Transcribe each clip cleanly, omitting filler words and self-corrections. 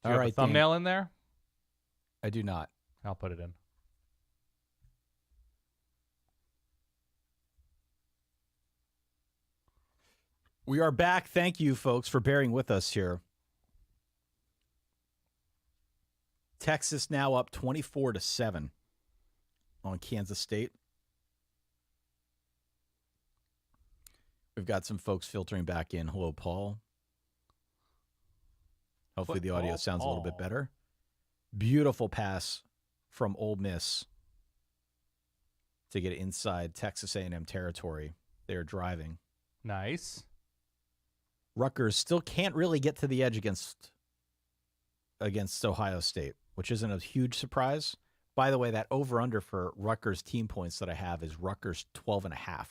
Do you have a thumbnail in there? I do not. I'll put it in. We are back. Thank you, folks, for bearing with us here. Texas now up 24-7 on Kansas State. We've got some folks filtering back in. Hello, Paul. Hopefully the audio sounds a little bit better. Beautiful pass from Ole Miss to get inside Texas A&M territory. They're driving. Nice. Rutgers still can't really get to the edge against Ohio State, which isn't a huge surprise. By the way, that over-under for Rutgers team points that I have is Rutgers 12.5.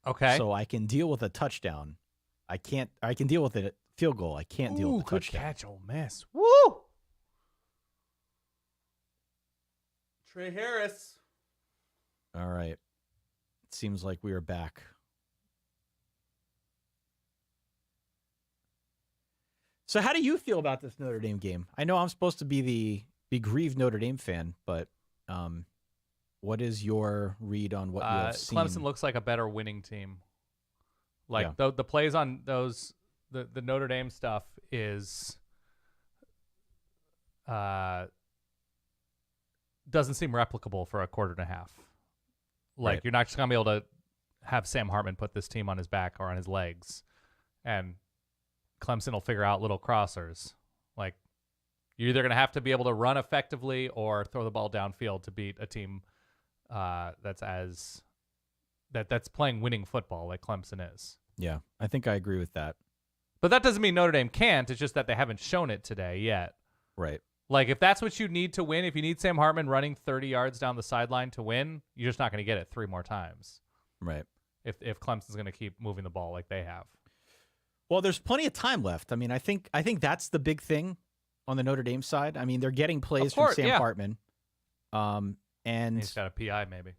Okay. So I can deal with a touchdown. I can deal with a field goal. I can't deal with a touchdown. Good catch, Ole Miss. Woo! Trey Harris. All right. It seems like we are back. So how do you feel about this Notre Dame game? I know I'm supposed to be the grieved Notre Dame fan, but what is your read on what you have seen? Clemson looks like a better winning team. Like the plays on those, the Notre Dame stuff is doesn't seem replicable for a quarter and a half. Like you're not just gonna be able to have Sam Hartman put this team on his back or on his legs, and Clemson will figure out little crossers. Like you're either gonna have to be able to run effectively or throw the ball downfield to beat a team that's playing winning football like Clemson is. Yeah, I think I agree with that. But that doesn't mean Notre Dame can't. It's just that they haven't shown it today yet. Right. Like, if that's what you need to win, if you need Sam Hartman running 30 yards down the sideline to win, you're just not going to get it 3 more times. Right. If Clemson's going to keep moving the ball like they have. Well, there's plenty of time left. I mean, I think that's the big thing on the Notre Dame side. I mean, they're getting plays from Sam Hartman. And he's got a PI maybe.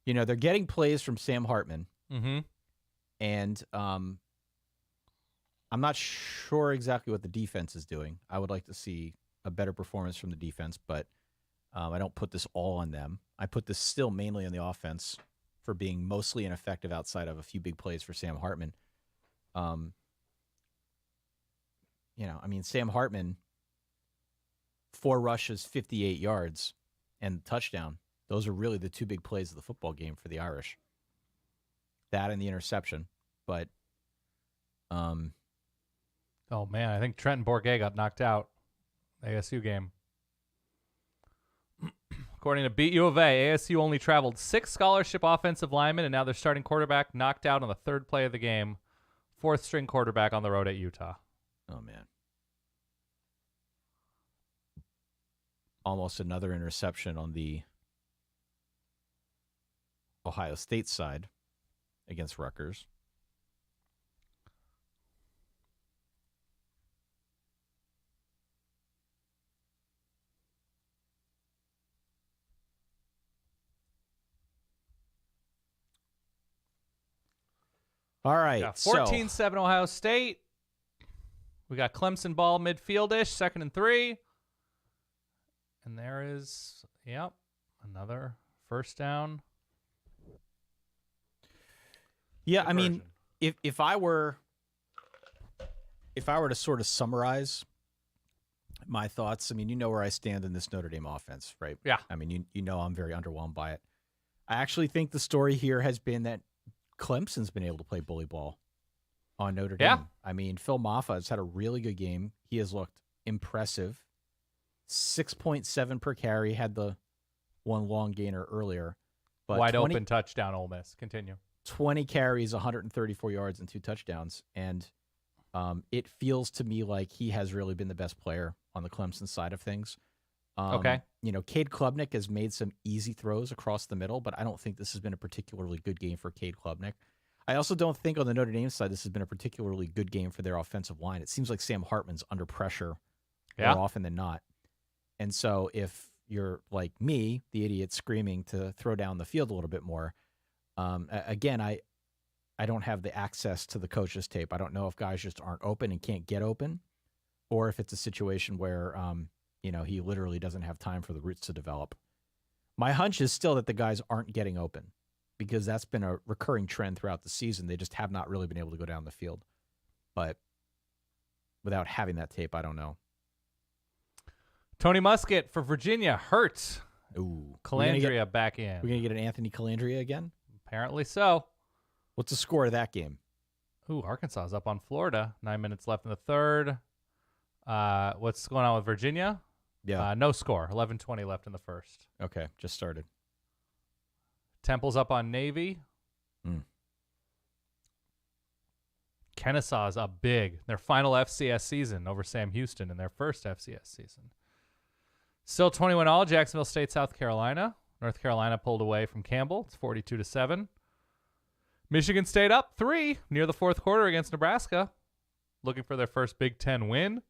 You know, they're getting plays from Sam Hartman. Mm-hmm. And I'm not sure exactly what the defense is doing. I would like to see a better performance from the defense, but I don't put this all on them. I put this still mainly on the offense for being mostly ineffective outside of a few big plays for Sam Hartman. You know, I mean, Sam Hartman, 4 rushes, 58 yards, and touchdown. Those are really the 2 big plays of the football game for the Irish. That and the interception. But, oh, man, I think Trenton Bourguet got knocked out. ASU game. According to Beat U of A, ASU only traveled 6 scholarship offensive linemen, and now their starting quarterback knocked out on the 3rd play of the game. 4th-string quarterback on the road at Utah. Oh, man. Almost another interception on the Ohio State side against Rutgers. All right. 14-7 Ohio State. We got Clemson ball midfield-ish, 2nd and 3. And there is, another first down. Yeah, I mean, if I were to sort of summarize my thoughts, I mean, you know where I stand in this Notre Dame offense, right? Yeah. I mean, you know I'm very underwhelmed by it. I actually think the story here has been that Clemson's been able to play bully ball on Notre Dame. Yeah. I mean, Phil Maffa has had a really good game. He has looked impressive. 6.7 per carry, had the one long gainer earlier. But Wide open touchdown, Ole Miss. Continue. 20 carries, 134 yards, and 2 touchdowns. And it feels to me like he has really been the best player on the Clemson side of things. Okay. You know, Cade Klubnik has made some easy throws across the middle, but I don't think this has been a particularly good game for Cade Klubnik. I also don't think on the Notre Dame side this has been a particularly good game for their offensive line. It seems like Sam Hartman's under pressure more often than not. And so if you're like me, the idiot screaming to throw down the field a little bit more. Again, I don't have the access to the coach's tape. I don't know if guys just aren't open and can't get open, or if it's a situation where he literally doesn't have time for the roots to develop. My hunch is still that the guys aren't getting open, because that's been a recurring trend throughout the season. They just have not really been able to go down the field. But without having that tape, I don't know. Tony Muskett for Virginia hurt. Ooh. Calandria back in. We're going to get an Anthony Calandria again? Apparently so. What's the score of that game? Ooh, Arkansas is up on Florida. 9 minutes left in the third. What's going on with Virginia? Yeah. No score. 11:20 left in the first. Okay, just started. Temple's up on Navy. Kennesaw's up big. Their final FCS season over Sam Houston in their first FCS season. Still 21 all. Jacksonville State, South Carolina. North Carolina pulled away from Campbell. It's 42-7. Michigan State up 3 near the fourth quarter against Nebraska, looking for their first Big Ten win.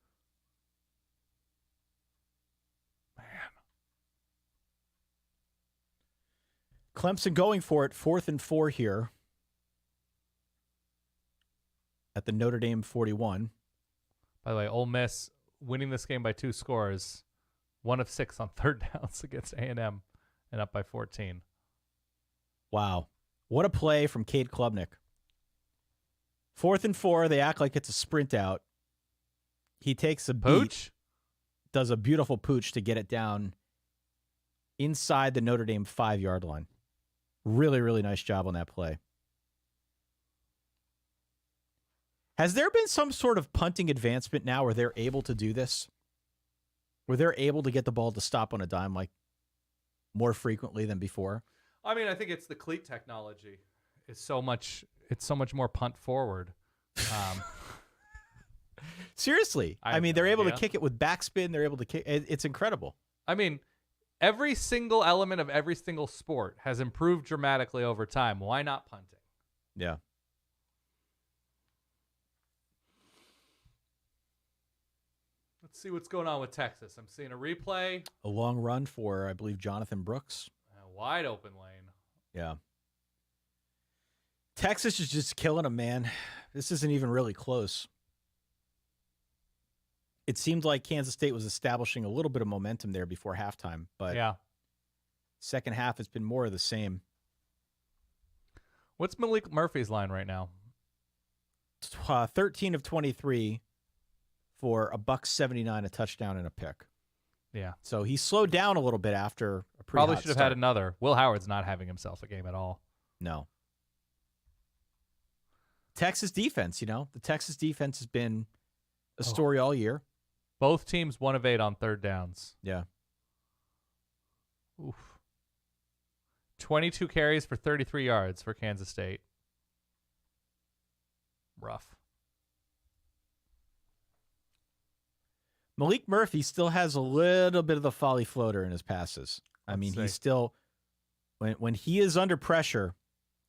Clemson going for it, 4th and 4 here at the Notre Dame 41. By the way, Ole Miss winning this game by 2 scores, 1 of 6 on third downs against A&M, and up by 14. Wow. What a play from Cade Klubnik. 4th and 4, they act like it's a sprint out. He takes a Pooch? Does a beautiful pooch to get it down inside the Notre Dame 5-yard line. Really, really nice job on that play. Has there been some sort of punting advancement now where they're able to do this? Where they're able to get the ball to stop on a dime like more frequently than before? I mean, I think it's the cleat technology. It's so much more punt forward. Seriously. I mean, they're able to kick it with backspin. They're able to kick. It's incredible. I mean, every single element of every single sport has improved dramatically over time. Why not punting? Yeah. Let's see what's going on with Texas. I'm seeing a replay. A long run for, I believe, Jonathan Brooks. A wide open lane. Yeah. Texas is just killing them, man. This isn't even really close. It seemed like Kansas State was establishing a little bit of momentum there before halftime, but yeah, second half it's been more of the same. What's Malik Murphy's line right now? 13 of 23 for $179, a touchdown, and a pick. Yeah. So he slowed down a little bit after a pretty Probably hot should have start. had another. Will Howard's not having himself a game at all. No. Texas defense, the Texas defense has been a story all year. Both teams 1 of 8 on third downs. Yeah. Oof. 22 carries for 33 yards for Kansas State. Rough. Malik Murphy still has a little bit of the folly floater in his passes. I mean, he's still, when he is under pressure,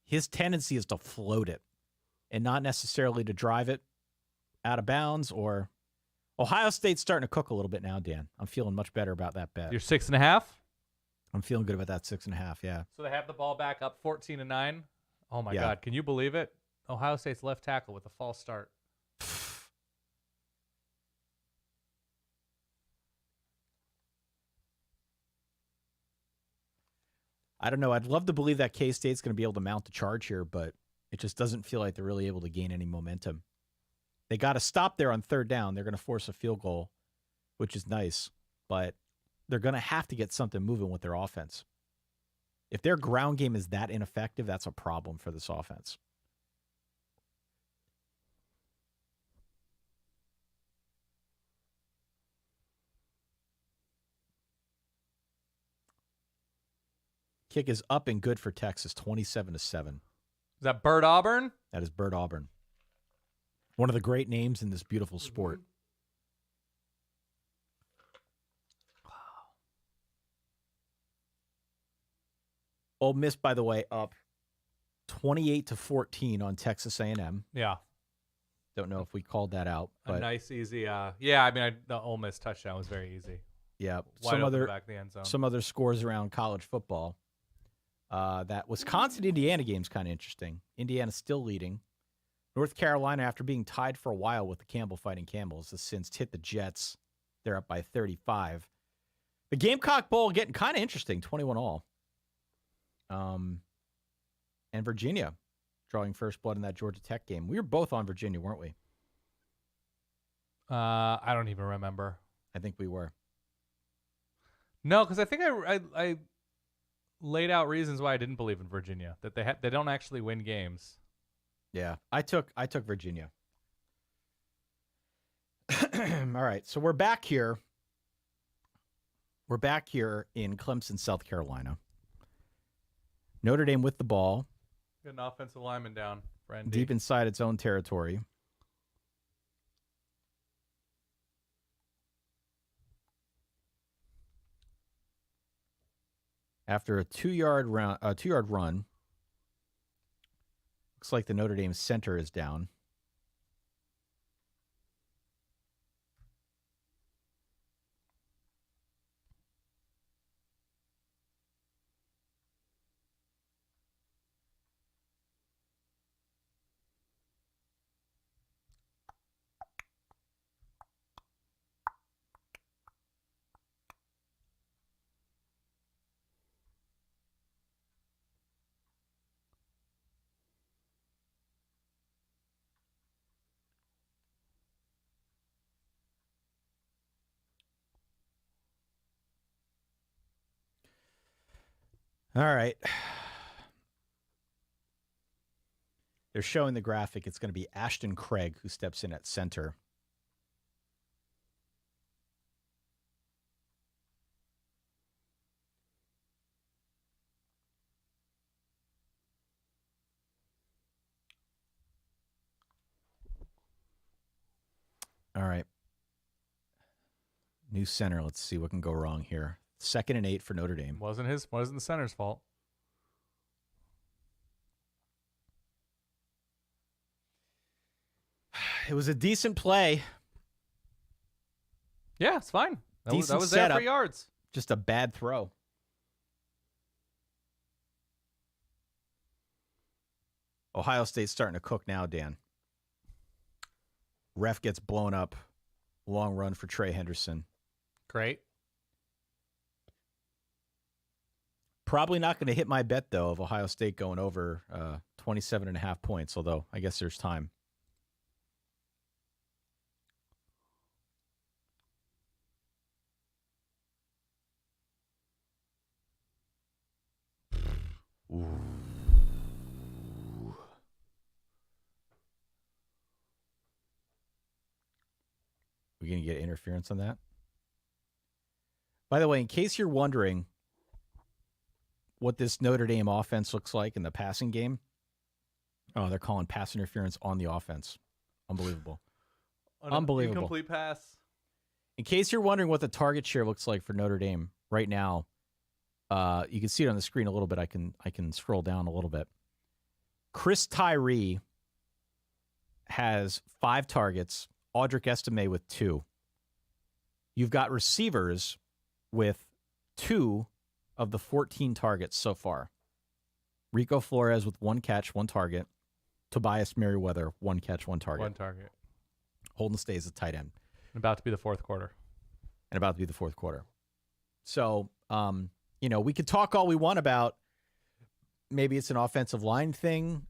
his tendency is to float it and not necessarily to drive it out of bounds. Or Ohio State's starting to cook a little bit now, Dan. I'm feeling much better about that bet. You're 6.5? I'm feeling good about that 6.5, yeah. So they have the ball back up 14-9. Oh, my Yeah. God. Can you believe it? Ohio State's left tackle with a false start. I don't know. I'd love to believe that K-State's going to be able to mount the charge here, but it just doesn't feel like they're really able to gain any momentum. They got to stop there on third down. They're going to force a field goal, which is nice, but they're going to have to get something moving with their offense. If their ground game is that ineffective, that's a problem for this offense. Kick is up and good for Texas, 27-7. Is that Bert Auburn? That is Bert Auburn. One of the great names in this beautiful sport. Wow. Ole Miss, by the way, up 28-14 on Texas A&M. Yeah. Don't know if we called that out. But a nice, easy. Yeah, I mean, the Ole Miss touchdown was very easy. Yeah. Wide open in the back of the end zone. Some other scores around college football. That Wisconsin-Indiana game is kind of interesting. Indiana's still leading. North Carolina, after being tied for a while with the Campbell Fighting Camels, has since hit the Jets. They're up by 35. The Gamecock Bowl getting kind of interesting, 21-all. And Virginia drawing first blood in that Georgia Tech game. We were both on Virginia, weren't we? I don't even remember. I think we were. No, because I think I laid out reasons why I didn't believe in Virginia, that they don't actually win games. Yeah, I took Virginia. All right, so we're back here. We're back here in Clemson, South Carolina. Notre Dame with the ball. Get an offensive lineman down, Randy. Deep inside its own territory. After a 2-yard run, looks like the Notre Dame center is down. All right. They're showing the graphic. It's going to be Ashton Craig who steps in at center. All right. New center. Let's see what can go wrong here. 2nd and 8 for Notre Dame. Wasn't the center's fault. It was a decent play. Yeah, it's fine. That was there setup. 3 yards. Just a bad throw. Ohio State's starting to cook now, Dan. Ref gets blown up. Long run for Trey Henderson. Great. Probably not going to hit my bet, though, of Ohio State going over 27.5 points, although I guess there's time. Ooh. We're going to get interference on that. By the way, in case you're wondering what this Notre Dame offense looks like in the passing game, oh, they're calling pass interference on the offense. Unbelievable. Unbelievable. Incomplete pass. In case you're wondering what the target share looks like for Notre Dame right now, you can see it on the screen a little bit. I can scroll down a little bit. Chris Tyree has 5 targets. Audric Estime with 2. You've got receivers with 2 of the 14 targets so far. Rico Flores with 1 catch, 1 target. Tobias Merriweather, 1 catch, 1 target. 1 target. Holden stays at tight end. About to be the fourth quarter. So, we could talk all we want about maybe it's an offensive line thing.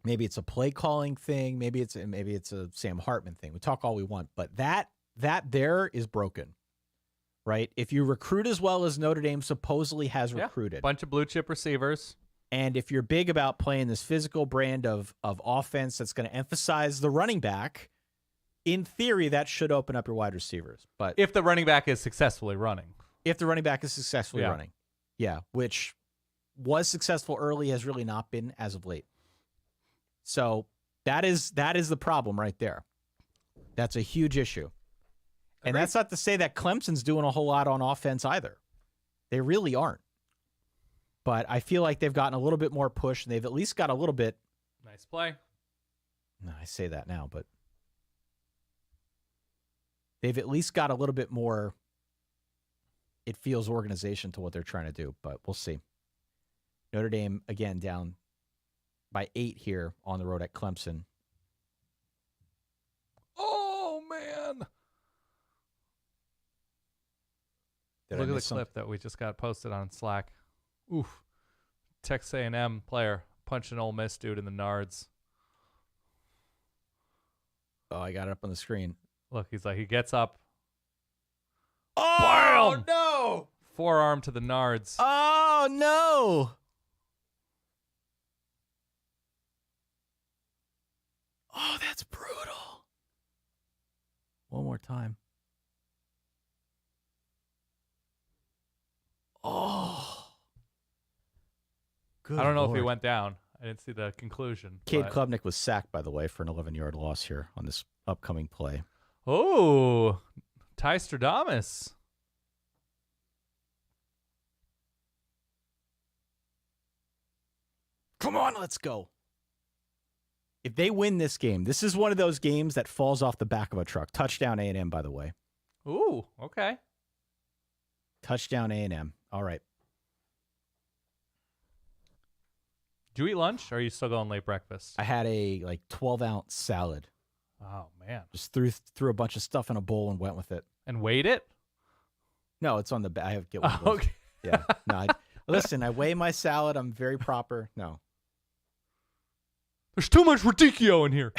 Maybe it's a play calling thing. Maybe it's a Sam Hartman thing. We talk all we want, but that there is broken, right? If you recruit as well as Notre Dame supposedly has recruited, bunch of blue chip receivers, and if you're big about playing this physical brand of offense that's going to emphasize the running back, in theory that should open up your wide receivers. But if the running back is successfully running, running, yeah, which was successful early, has really not been as of late. So that is the problem right there. That's a huge issue. And that's not to say that Clemson's doing a whole lot on offense either. They really aren't. But I feel like they've gotten a little bit more push, and they've at least got a little bit. Nice play. No, I say that now, but they've at least got a little bit more, it feels, organization to what they're trying to do, but we'll see. Notre Dame, again, down by 8 here on the road at Clemson. Oh, man. Look at the clip that we just got posted on Slack. Oof. Texas A&M player punching Ole Miss dude in the nards. Oh, I got it up on the screen. Look, he gets up. Oh, Bam! no! Forearm to the nards. Oh, no! Oh, that's brutal. One more time. Oh. Good I don't know Lord. if he went down. I didn't see the conclusion. Cade Klubnik was sacked, by the way, for an 11-yard loss here on this upcoming play. Oh, Ty Stradamus. Come on, let's go. If they win this game, this is one of those games that falls off the back of a truck. Touchdown A&M, by the way. Ooh, okay. Touchdown A&M. All right. Did you eat lunch, or are you still going late breakfast? I had a 12-ounce salad. Oh, man. Just threw a bunch of stuff in a bowl and went with it. And weighed it? No, it's on the back. I have to get one of those. Okay. Yeah. No, listen, I weigh my salad. I'm very proper. No. There's too much radicchio in here.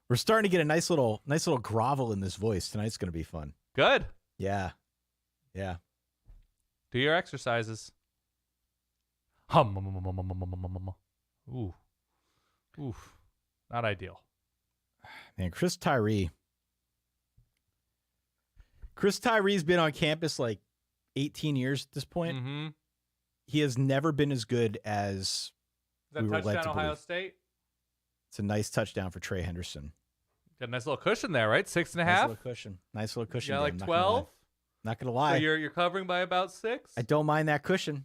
We're starting to get a nice little grovel in this voice. Tonight's going to be fun. Good. Yeah. Yeah. Do your exercises. Ooh. Oof. Not ideal. Man, Chris Tyree's been on campus like 18 years at this point. Mm-hmm. He has never been as good as Is that we were led touchdown to Ohio believe. State? It's a nice touchdown for Trey Henderson. Got a nice little cushion there, right? 6.5? Nice little cushion. Nice little cushion. Yeah, Dan, like not gonna 12? Not going to lie. So you're covering by about 6? I don't mind that cushion.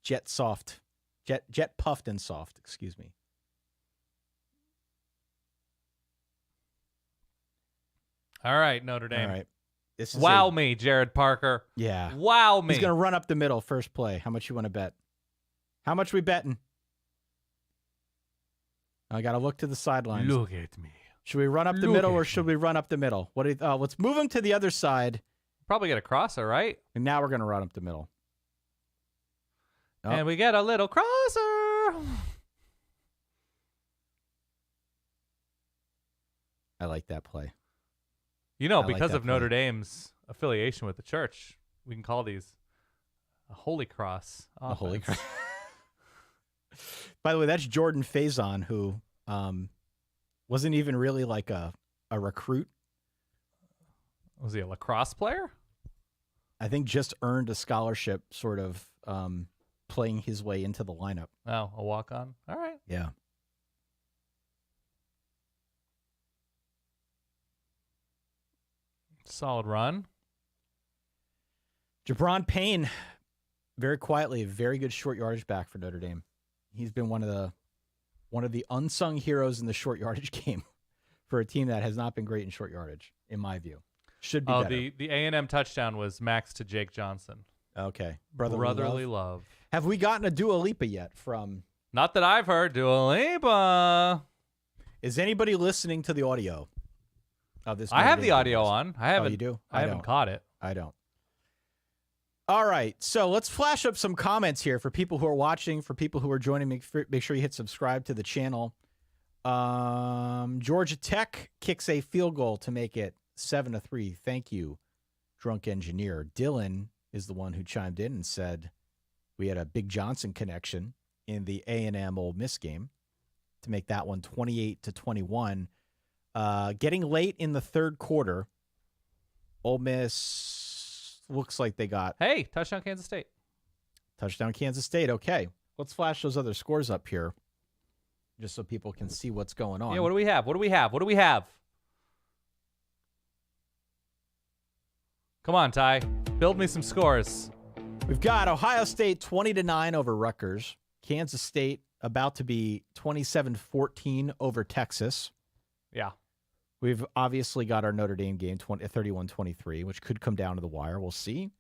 Jet soft. Jet puffed and soft, excuse me. All right, Notre Dame. All right. This is Wow me, Jared Parker. Yeah. Wow me. He's going to run up the middle first play. How much you want to bet? How much we betting? I got to look to the sidelines. Look at me. Should we run up the middle or should we run up the middle? Let's move him to the other side. Probably get a crosser, right? And now we're going to run up the middle. Oh. And we get a little crosser. I like that play. You know, I like because that of Notre play. Dame's affiliation with the church, we can call these a Holy Cross. The Holy offense. Cross. By the way, that's Jordan Faison, who wasn't even really like a recruit. Was he a lacrosse player? I think just earned a scholarship, sort of playing his way into the lineup. Oh, a walk-on. All right. Yeah. Solid run. Jabron Payne, very quietly, a very good short yardage back for Notre Dame. He's been one of the unsung heroes in the short yardage game for a team that has not been great in short yardage, in my view. Should be better. The A&M touchdown was Max to Jake Johnson. Okay. Brotherly love. Have we gotten a Dua Lipa yet from... Not that I've heard. Dua Lipa. Is anybody listening to the audio of this? I have the audio podcast? on. I haven't. You do? I haven't don't. caught it. I don't. All right, so let's flash up some comments here for people who are watching, for people who are joining. Make sure you hit subscribe to the channel. Georgia Tech kicks a field goal to make it 7-3. Thank you, Drunk Engineer. Dylan is the one who chimed in and said we had a Big Johnson connection in the A&M Ole Miss game to make that one 28-21. Getting late in the third quarter, Ole Miss looks like they got... Hey, touchdown Kansas State. Touchdown Kansas State. Okay. Let's flash those other scores up here just so people can see what's going on. Yeah, what do we have? What do we have? What do we have? Come on, Ty. Build me some scores. We've got Ohio State 20-9 over Rutgers. Kansas State about to be 27-14 over Texas. Yeah. We've obviously got our Notre Dame game 31-23, which could come down to the wire. We'll see.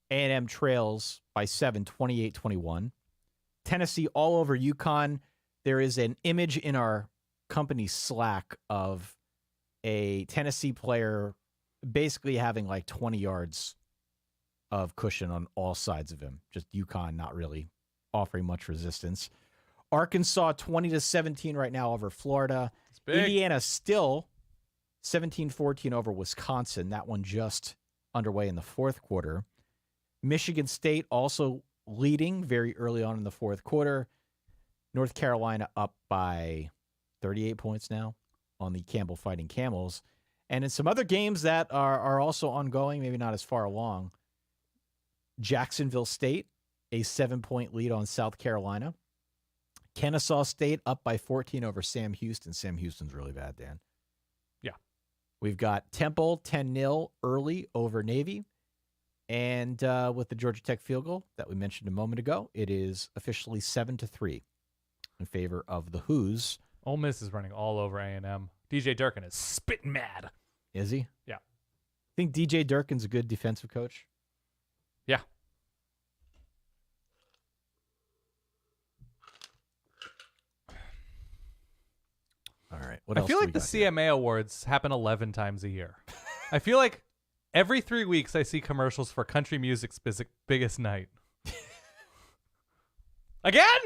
A&M trails by 7, 28-21. Tennessee all over UConn. There is an image in our company Slack of a Tennessee player basically having like 20 yards of cushion on all sides of him. Just UConn not really offering much resistance. Arkansas 20-17 right now over Florida. It's big. Indiana still 17-14 over Wisconsin. That one just underway in the fourth quarter. Michigan State also leading very early on in the fourth quarter. North Carolina up by 38 points now on the Campbell Fighting Camels. And in some other games that are also ongoing, maybe not as far along, Jacksonville State, a 7-point lead on South Carolina. Kennesaw State up by 14 over Sam Houston. Sam Houston's really bad, Dan. Yeah. We've got Temple 10-0 early over Navy. And with the Georgia Tech field goal that we mentioned a moment ago, it is officially 7-3 in favor of the Hoos. Ole Miss is running all over A&M. DJ Durkin is spitting mad. Is he? Yeah. Think DJ Durkin's a good defensive coach? Yeah. All right. What I else feel do like we the got here? CMA awards happen 11 times a year. I feel like every 3 weeks I see commercials for country music's biggest night. Again?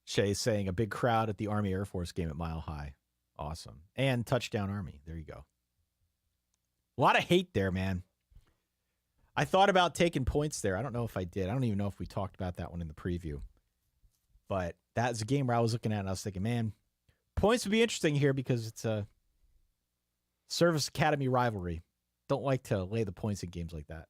Shay's saying a big crowd at the Army Air Force game at Mile High. Awesome. And touchdown Army. There you go. A lot of hate there, man. I thought about taking points there. I don't know if I did. I don't even know if we talked about that one in the preview. But that's a game where I was looking at and I was thinking, man, points would be interesting here because it's a Service Academy rivalry. Don't like to lay the points in games like that.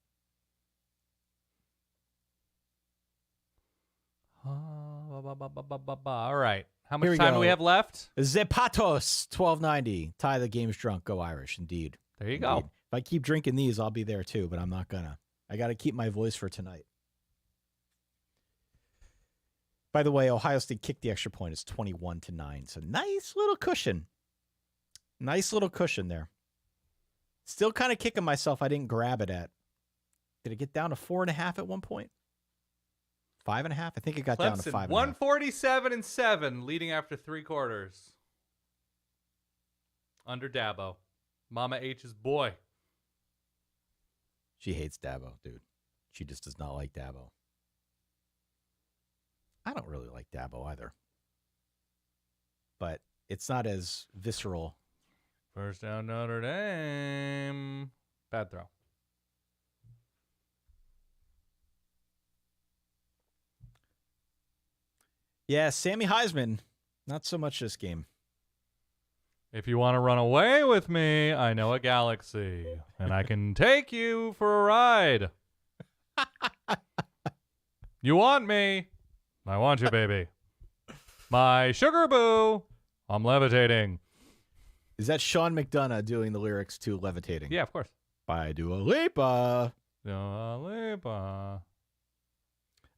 All right. How Here much we time do go. we have left? Zapatos, 1290. Tie the game's drunk. Go Irish. Indeed. There you Indeed. go. If I keep drinking these, I'll be there too, but I'm not gonna. I got to keep my voice for tonight. By the way, Ohio State kicked the extra point. It's 21-9. So nice little cushion. Nice little cushion there. Still kind of kicking myself I didn't grab it at. Did it get down to 4.5 at one point? 5.5? I think it got down to 5.5. 147-7, leading after 3 quarters. Under Dabo. Mama H's boy. She hates Dabo, dude. She just does not like Dabo. I don't really like Dabo either. But it's not as visceral. First down Notre Dame. Bad throw. Yeah, Sammy Heisman. Not so much this game. If you want to run away with me, I know a galaxy, and I can take you for a ride. You want me? I want you, baby. My sugar boo. I'm levitating. Is that Sean McDonough doing the lyrics to Levitating? Yeah, of course. By Dua Lipa. Dua Lipa.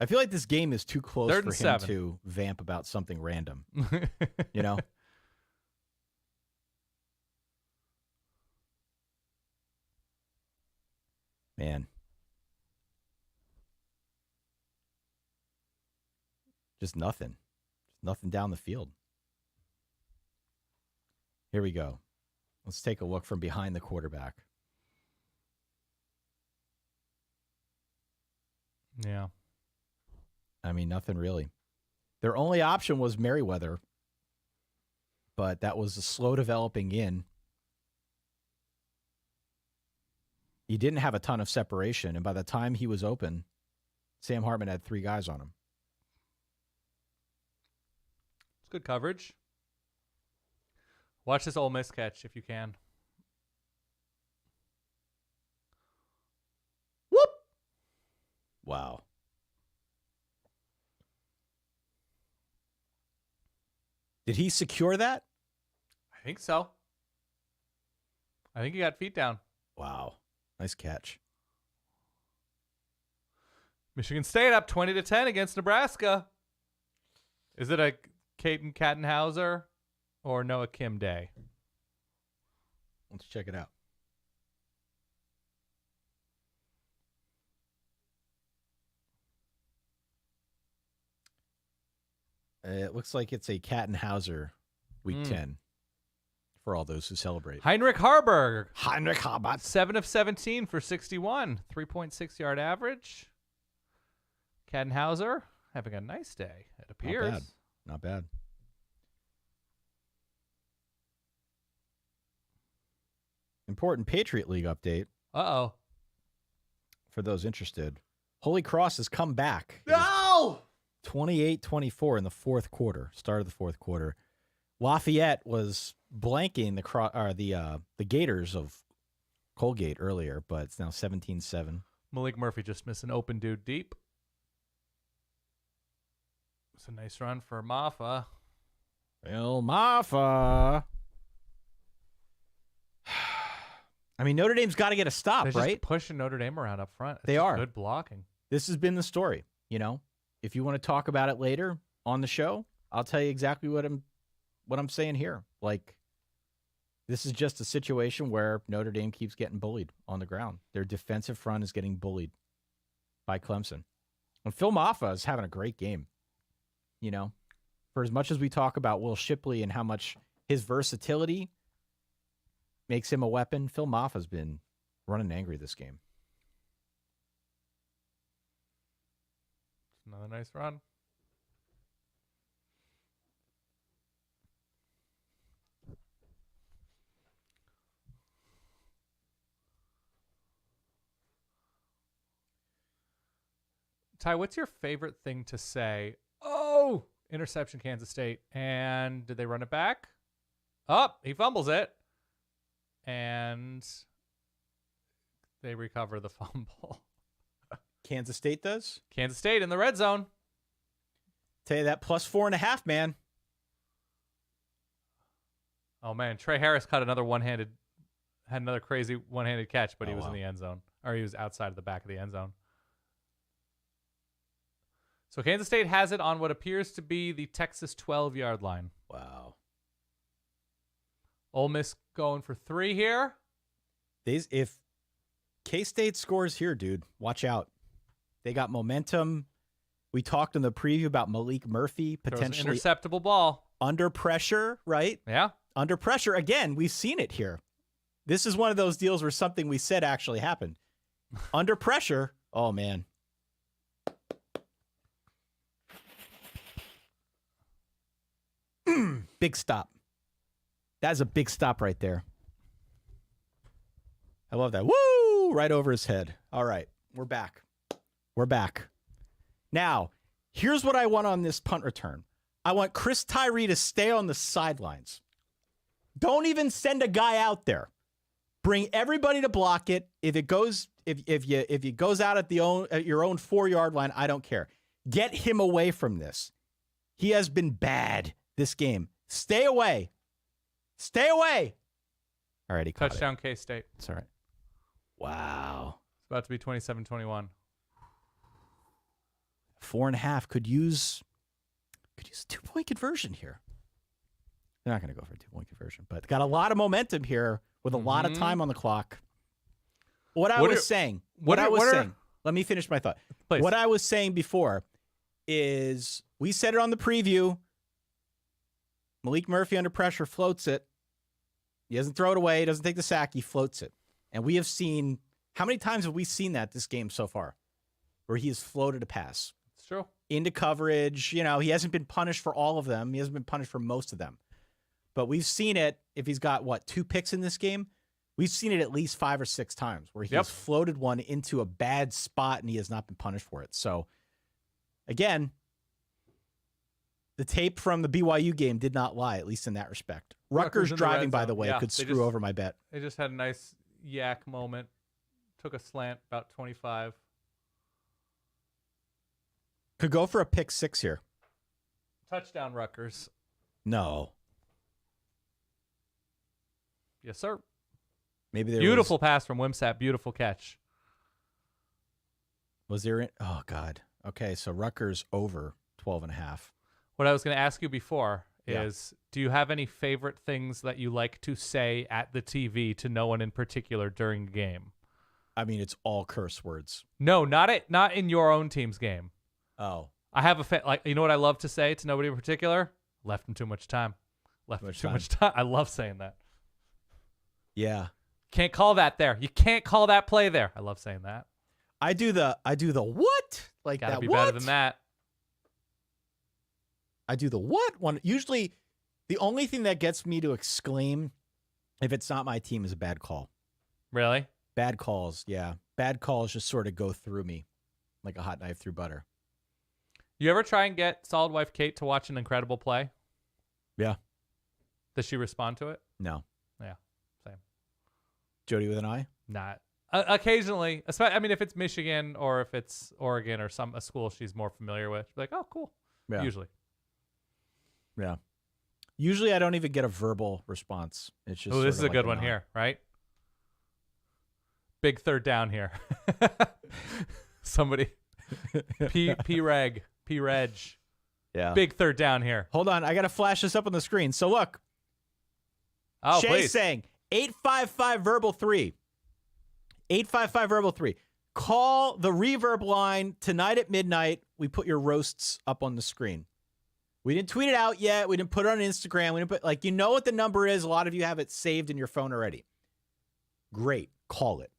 I feel like this game is too close 3rd for and him 7. to vamp about something random. You know? Man. Just nothing. Just nothing down the field. Here we go. Let's take a look from behind the quarterback. Yeah. I mean, nothing really. Their only option was Merriweather, but that was a slow developing in. He didn't have a ton of separation, and by the time he was open, Sam Hartman had 3 guys on him. It's good coverage. Watch this Ole Miss catch if you can. Whoop! Wow. Did he secure that? I think so. I think he got feet down. Wow. Nice catch. Michigan State up 20-10 against Nebraska. Is it a Caden Kattenhauser or Noah Kim day? Let's check it out. It looks like it's a Kattenhauser week 10 for all those who celebrate. Heinrich Harburg. 7 of 17 for 61. 3.6 yard average. Kattenhauser having a nice day, it appears. Not bad. Important Patriot League update. Uh-oh. For those interested. Holy Cross has come back. No! 28-24 in the fourth quarter, start of the fourth quarter. Lafayette was blanking the Gators of Colgate earlier, but it's now 17-7. Malik Murphy just missed an open dude deep. It's a nice run for Maffa. Well, Maffa. I mean, Notre Dame's got to get a stop, They're right? just pushing Notre Dame around up front. It's They are. Good blocking. This has been the story, you know. If you want to talk about it later on the show, I'll tell you exactly what I'm saying here. Like, this is just a situation where Notre Dame keeps getting bullied on the ground. Their defensive front is getting bullied by Clemson. And Phil Maffa is having a great game. You know, for as much as we talk about Will Shipley and how much his versatility makes him a weapon, Phil Maffa's been running angry this game. Another nice run. Ty, what's your favorite thing to say? Oh, interception, Kansas State. And did they run it back? Oh, he fumbles it. And they recover the fumble. Kansas State does? Kansas State in the red zone. Tell you that +4.5, man. Oh, man. Trey Harris had another crazy one-handed catch, but he was in the end zone. Or he was outside of the back of the end zone. So Kansas State has it on what appears to be the Texas 12-yard line. Wow. Ole Miss going for 3 here. If K-State scores here, dude, watch out. They got momentum. We talked in the preview about Malik Murphy potentially interceptable ball. Under pressure, right? Yeah. Under pressure. Again, we've seen it here. This is one of those deals where something we said actually happened. Under pressure. Oh, man. Big stop. That's a big stop right there. I love that. Woo! Right over his head. All right. We're back. We're back. Now, here's what I want on this punt return. I want Chris Tyree to stay on the sidelines. Don't even send a guy out there. Bring everybody to block it. If it goes out at your own 4-yard line, I don't care. Get him away from this. He has been bad this game. Stay away. Stay away. All right, he caught Touchdown K-State. It's all right. Wow. It's about to be 27-21. 4.5 could use a 2-point conversion here. They're not going to go for a 2-point conversion, but got a lot of momentum here with a lot of time on the clock. What I was saying, let me finish my thought. Please. What I was saying before is we said it on the preview. Malik Murphy under pressure floats it. He doesn't throw it away. He doesn't take the sack. He floats it. And we have seen, how many times have we seen that this game so far where he has floated a pass? It's true. Into coverage. You know, he hasn't been punished for all of them. He hasn't been punished for most of them. But we've seen it, if he's got, 2 picks in this game? We've seen it at least 5 or 6 times where he has floated one into a bad spot and he has not been punished for it. So, again, the tape from the BYU game did not lie, at least in that respect. Rutgers driving, by the way, could screw over my bet. They just had a nice yak moment. Took a slant about 25. Could go for a pick 6 here. Touchdown Rutgers. No. Yes, sir. Maybe there Beautiful pass from Wimsatt. Beautiful catch. Was there? Oh God. Okay, so Rutgers over 12.5. What I was going to ask you before Yeah. is, do you have any favorite things that you like to say at the TV to no one in particular during the game? I mean, it's all curse words. No, not in your own team's game. Oh, I have you know what I love to say to nobody in particular? Left him too much time. Left him too much time. I love saying that. yeah. Can't call that there. You can't call that play there. I love saying that. I do the what? Like Gotta that be what? better than that. I do the what one. Usually, the only thing that gets me to exclaim if it's not my team is a bad call. Really? Bad calls, yeah. Bad calls just sort of go through me like a hot knife through butter. You ever try and get Solid Wife Kate to watch an incredible play? Yeah. Does she respond to it? No. Yeah, same. Jody with an I? Not. Occasionally, I mean, if it's Michigan or if it's Oregon or a school she's more familiar with, she's like, oh, cool. Yeah. Usually. Yeah. Usually I don't even get a verbal response. It's just This is sort a of good like one here, right? Big third down here. Somebody. P-Reg. P-Reg. Yeah. Big third down here. Hold on. I got to flash this up on the screen. So look. Oh, Shay's please. saying 855 verbal 3. 855 verbal 3. Call the reverb line tonight at midnight. We put your roasts up on the screen. We didn't tweet it out yet. We didn't put it on Instagram. We didn't put, you know what the number is. A lot of you have it saved in your phone already. Great. Call it.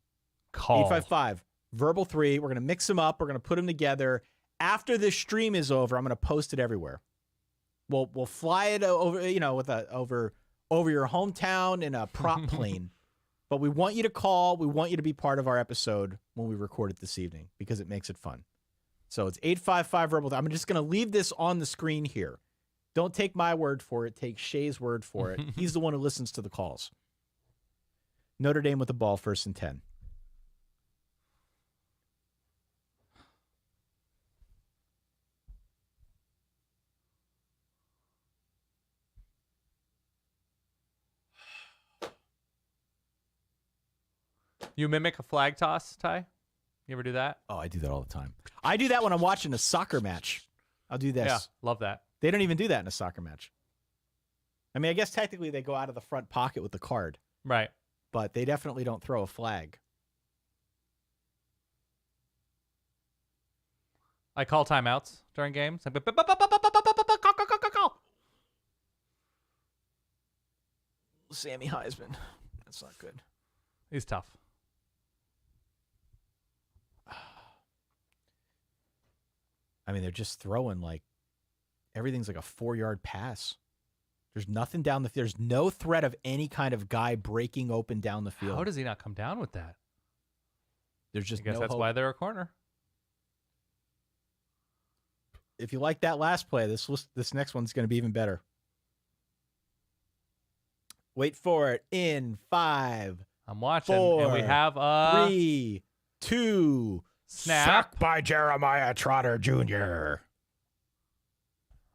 Call. 855 verbal 3. We're going to mix them up. We're going to put them together. After this stream is over, I'm going to post it everywhere. We'll fly it over, over your hometown in a prop plane. But we want you to call. We want you to be part of our episode when we record it this evening because it makes it fun. So it's 855 verbal. I'm just going to leave this on the screen here. Don't take my word for it. Take Shay's word for it. He's the one who listens to the calls. Notre Dame with the ball, 1st and 10. You mimic a flag toss, Ty? You ever do that? Oh, I do that all the time. I do that when I'm watching a soccer match. I'll do this. Yeah, love that. They don't even do that in a soccer match. I mean, I guess technically they go out of the front pocket with the card, Right. but they definitely don't throw a flag. I call timeouts during games. Sammy Heisman. That's not good. He's tough. I mean, they're just throwing everything's like a 4-yard pass. There's nothing down the field. There's no threat of any kind of guy breaking open down the field. How does he not come down with that? There's just I guess no that's hope. why they're a corner. If you like that last play, this next one's going to be even better. Wait for it. In 5, I'm watching, 4, and we have a 3, 2. snap. Sacked by Jeremiah Trotter Jr.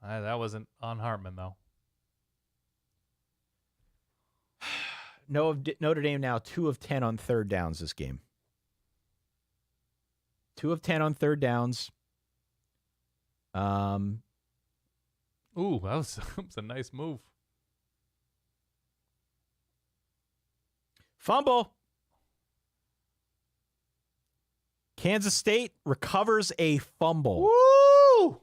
That wasn't on Hartman, though. Notre Dame now 2 of 10 on third downs this game. 2 of 10 on third downs. Ooh, that was a nice move. Fumble. Kansas State recovers a fumble. Woo!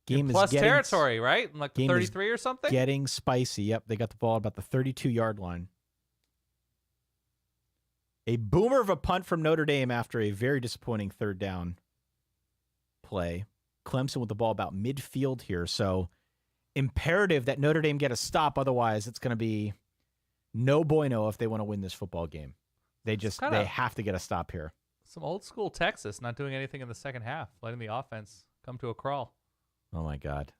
Game Plus is getting territory, right? Like game is 33 or something? Getting spicy. Yep, they got the ball about the 32-yard line. A boomer of a punt from Notre Dame after a very disappointing third down play. Clemson with the ball about midfield here. So imperative that Notre Dame get a stop. Otherwise, it's going to be no bueno if they want to win this football game. They have to get a stop here. Some old school Texas not doing anything in the second half, letting the offense come to a crawl. Oh, my God.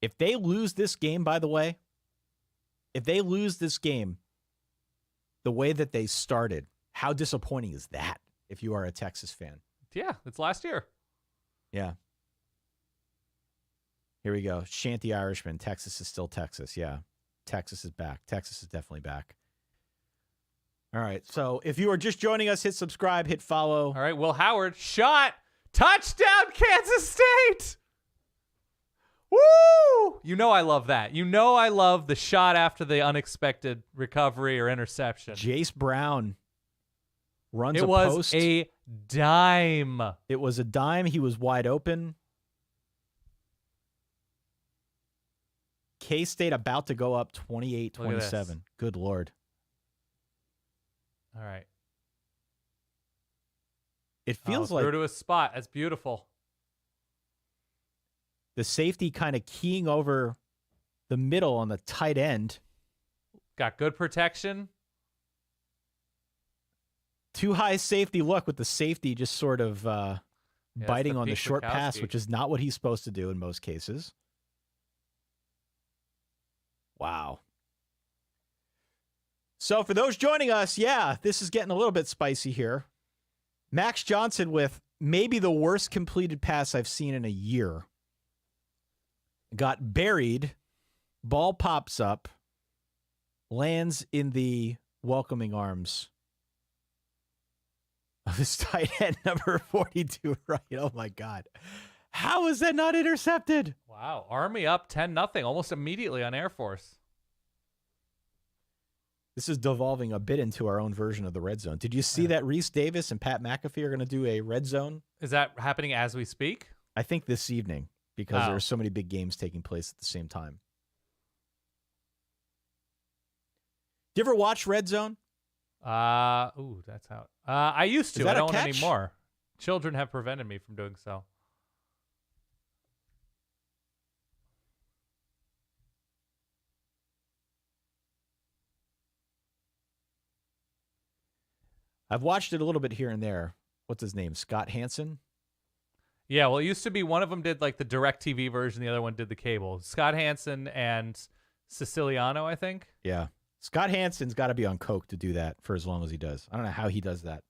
If they lose this game, by the way, the way that they started, how disappointing is that if you are a Texas fan? Yeah, it's last year. Yeah. Here we go. Shanty Irishman. Texas is still Texas. Yeah. Texas is back. Texas is definitely back. All right. So if you are just joining us, hit subscribe, hit follow. All right, Will Howard, shot, touchdown, Kansas State. Woo! You know I love that. You know I love the shot after the unexpected recovery or interception. Jace Brown runs it a was post. A dime. It was a dime. He was wide open. K-State about to go up 28-27. Good Lord. All right. It feels like through to a spot. That's beautiful. the safety kind of keying over the middle on the tight end. Got good protection. Too high safety look with the safety just sort of biting on the short pass, which is not what he's supposed to do in most cases. Wow. So for those joining us, yeah, this is getting a little bit spicy here. Max Johnson with maybe the worst completed pass I've seen in a year. Got buried. Ball pops up. Lands in the welcoming arms of his tight end, number 42, right? Oh, my God. How is that not intercepted? Wow. Army up 10-0 almost immediately on Air Force. This is devolving a bit into our own version of the red zone. Did you see that Reese Davis and Pat McAfee are going to do a red zone? Is that happening as we speak? I think this evening, because there are so many big games taking place at the same time. Do you ever watch Red Zone? Ooh, that's out. I used to. I don't anymore. Children have prevented me from doing so. I've watched it a little bit here and there. What's his name? Scott Hansen? Yeah, well, it used to be one of them did like the DirecTV version, the other one did the cable. Scott Hansen and Siciliano, I think. Yeah. Scott Hansen's got to be on coke to do that for as long as he does. I don't know how he does that.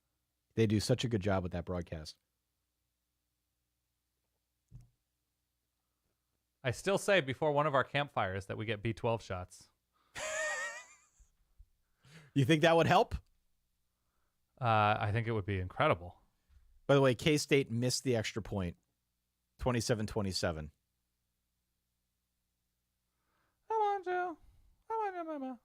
They do such a good job with that broadcast. I still say before one of our campfires that we get B12 shots. You think that would help? I think it would be incredible. By the way, K-State missed the extra point. 27-27. I want you, mama.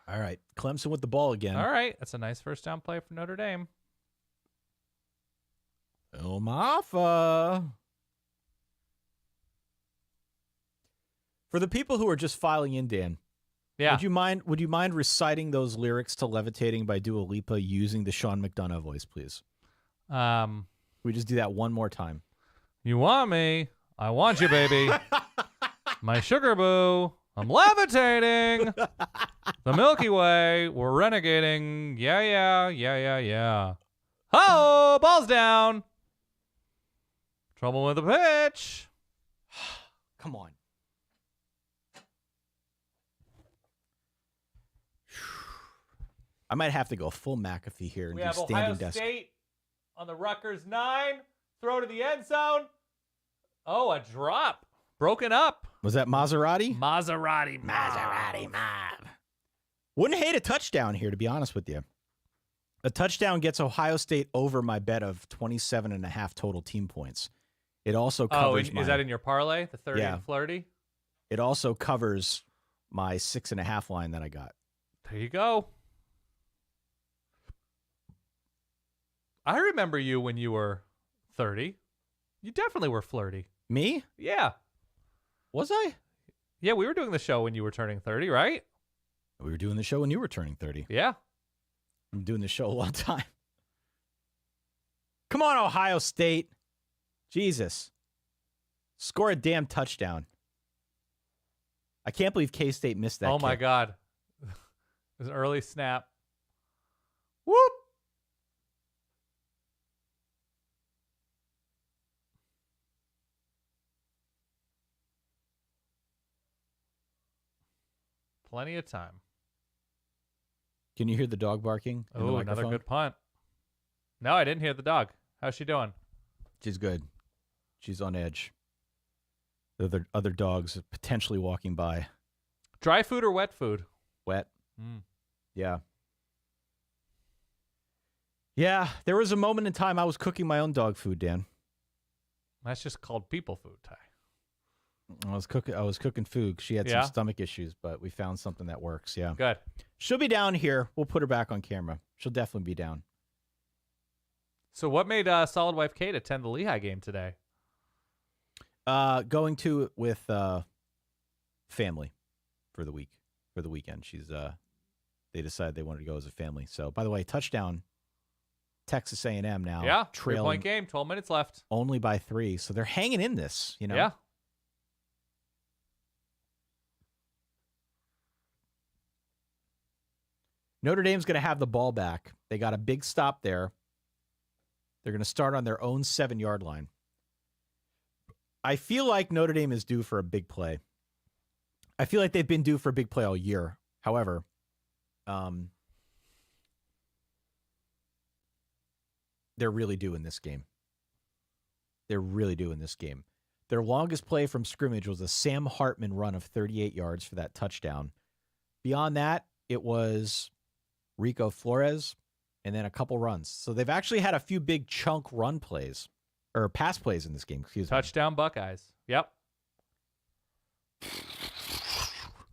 All right. Clemson with the ball again. All right. That's a nice first down play for Notre Dame. Omafa. For the people who are just filing in, Dan, yeah, would you mind reciting those lyrics to Levitating by Dua Lipa using the Sean McDonough voice, please? We just do that one more time. You want me? I want you, baby. My sugar boo. I'm levitating. The Milky Way. We're renegading. Yeah. Oh, ball's down. Trouble with the pitch. Come on. I might have to go full McAfee here and We do have standing Ohio desk. State on the Rutgers 9. Throw to the end zone. Oh, a drop. Broken up. Was that Maserati? Maserati mob. Wouldn't hate a touchdown here, to be honest with you. A touchdown gets Ohio State over my bet of 27.5 total team points. It also covers is that in your parlay, the 30 and flirty? It also covers my 6.5 line that I got. There you go. I remember you when you were 30. You definitely were flirty. Me? Yeah. Was I? Yeah, we were doing the show when you were turning 30, right? We were doing the show when you were turning 30. Yeah. I'm doing the show a long time. Come on, Ohio State. Jesus. Score a damn touchdown. I can't believe K-State missed that Oh, my kick. God. It was an early snap. Whoop. Plenty of time. Can you hear the dog barking in the Oh, microphone? another good punt. No, I didn't hear the dog. How's she doing? She's good. She's on edge. The other dogs potentially walking by. Dry food or wet food? Wet. Mm. Yeah. Yeah, there was a moment in time I was cooking my own dog food, Dan. That's just called people food, Ty. I was cooking food. She had Yeah? some stomach issues, but we found something that works. Yeah. Good. She'll be down here. We'll put her back on camera. She'll definitely be down. So what made Solid Wife Kate attend the Lehigh game today? Going to it with family for the weekend. They decided they wanted to go as a family. So, by the way, touchdown, Texas A&M now. Yeah, trailing 3-point game, 12 minutes left. only by 3. So they're hanging in this, you know. Yeah. Notre Dame's going to have the ball back. They got a big stop there. They're going to start on their own 7-yard line. I feel like Notre Dame is due for a big play. I feel like they've been due for a big play all year. However, they're really due in this game. They're really due in this game. Their longest play from scrimmage was a Sam Hartman run of 38 yards for that touchdown. Beyond that, it was Rico Flores and then a couple runs. So they've actually had a few big chunk run plays or pass plays in this game. Excuse me. Touchdown Buckeyes. Yep.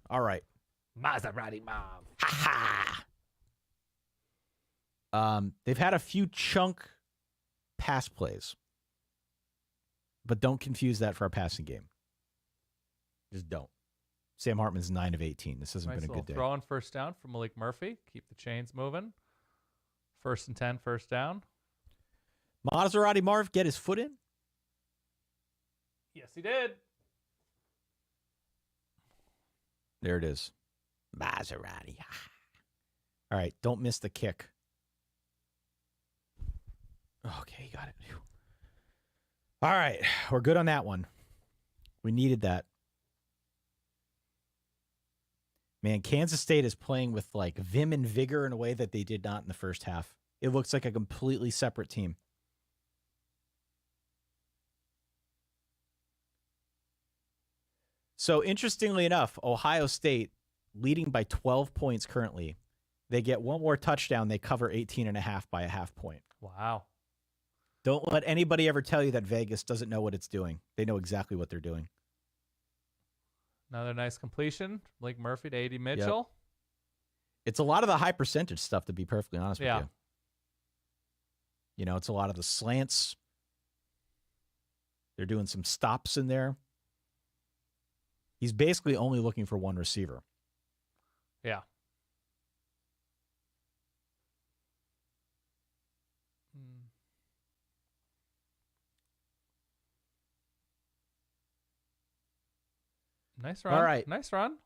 All right. Maserati Mom. They've had a few chunk pass plays, but don't confuse that for our passing game. Just don't. Sam Hartman's 9 of 18. This hasn't been a good day. Throw in first down for Malik Murphy. Keep the chains moving. 1st and 10, first down. Maserati Marv get his foot in? Yes, he did. There it is. Maserati. All right, don't miss the kick. Okay, got it. Whew. All right, we're good on that one. We needed that. Man, Kansas State is playing with like vim and vigor in a way that they did not in the first half. It looks like a completely separate team. So interestingly enough, Ohio State leading by 12 points currently. They get one more touchdown. They cover 18.5 by a half point. Wow. Don't let anybody ever tell you that Vegas doesn't know what it's doing. They know exactly what they're doing. Another nice completion. Blake Murphy to A.D. Mitchell. Yep. It's a lot of the high percentage stuff, to be perfectly honest with you. You know, it's a lot of the slants. They're doing some stops in there. He's basically only looking for one receiver. Yeah. Nice run. All right. Nice run.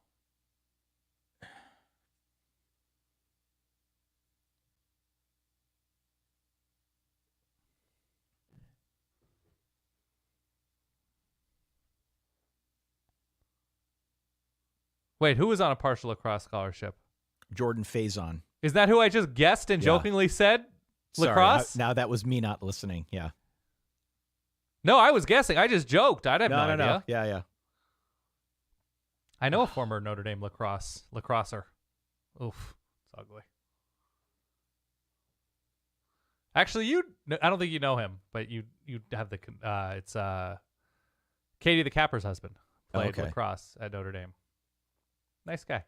Wait, who was on a partial lacrosse scholarship? Jordan Faison. Is that who I just guessed and jokingly said? Lacrosse? Sorry, now that was me not listening. Yeah. No, I was guessing. I just joked. I had no idea. No. Yeah. I know a former Notre Dame lacrosser. Oof, it's ugly. Actually, I don't think you know him, but you have the it's Katie the Capper's husband played lacrosse at Notre Dame. Nice guy.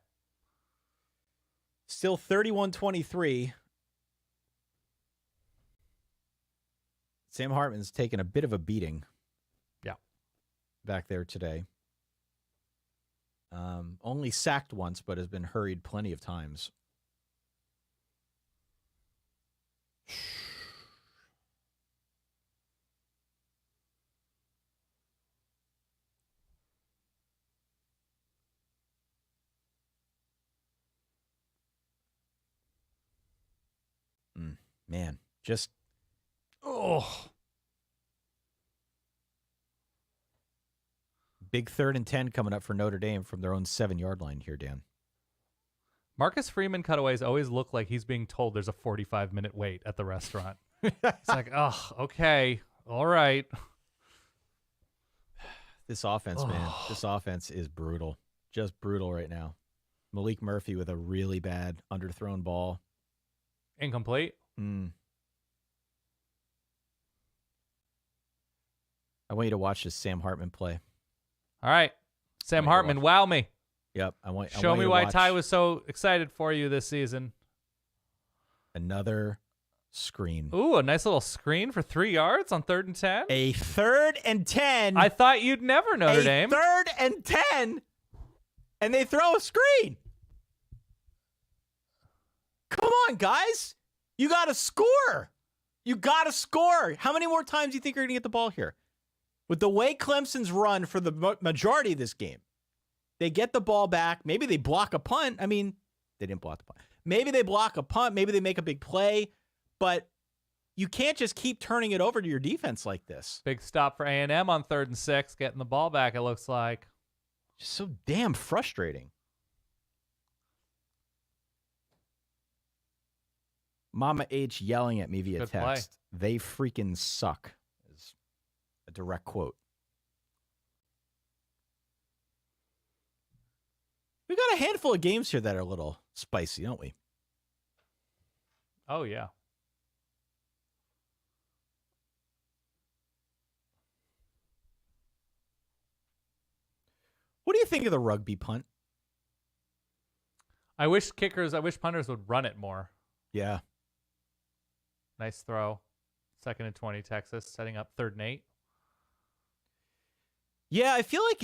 Still 31-23. Sam Hartman's taken a bit of a beating. Yeah. Back there today. Only sacked once, but has been hurried plenty of times. Man, just big 3rd and 10 coming up for Notre Dame from their own 7-yard line here, Dan. Marcus Freeman cutaways always look like he's being told there's a 45-minute wait at the restaurant. It's like, oh, okay, all right. This offense, man. This offense is brutal. Just brutal right now. Malik Murphy with a really bad underthrown ball. Incomplete. I want you to watch this Sam Hartman play. All right. Sam Hartman, wow me. Yep. Show me why Ty was so excited for you this season. Another screen. Ooh, a nice little screen for 3 yards on 3rd and 10. A 3rd and 10. I thought you'd never Notre Dame. 3rd and 10. And they throw a screen. Come on, guys. You got to score. You got to score. How many more times do you think you're going to get the ball here? With the way Clemson's run for the majority of this game, they get the ball back. Maybe they block a punt. I mean, they didn't block the punt. Maybe they block a punt. Maybe they make a big play. But you can't just keep turning it over to your defense like this. Big stop for A&M on 3rd and 6, getting the ball back, it looks like. Just so damn frustrating. Mama H yelling at me via Good text. They freaking suck is a direct quote. We got a handful of games here that are a little spicy, don't we? Oh, yeah. What do you think of the rugby punt? I wish punters would run it more. Yeah. Nice throw. 2nd and 20, Texas, setting up 3rd and 8. Yeah, I feel like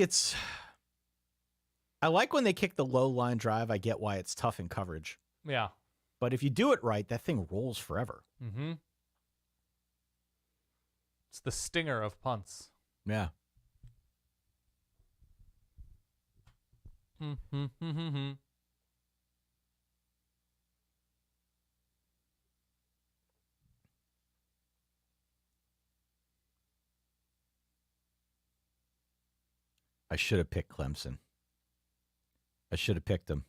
I like when they kick the low line drive. I get why it's tough in coverage. Yeah. But if you do it right, that thing rolls forever. Mm-hmm. It's the stinger of punts. Yeah. I should have picked Clemson. I should have picked them.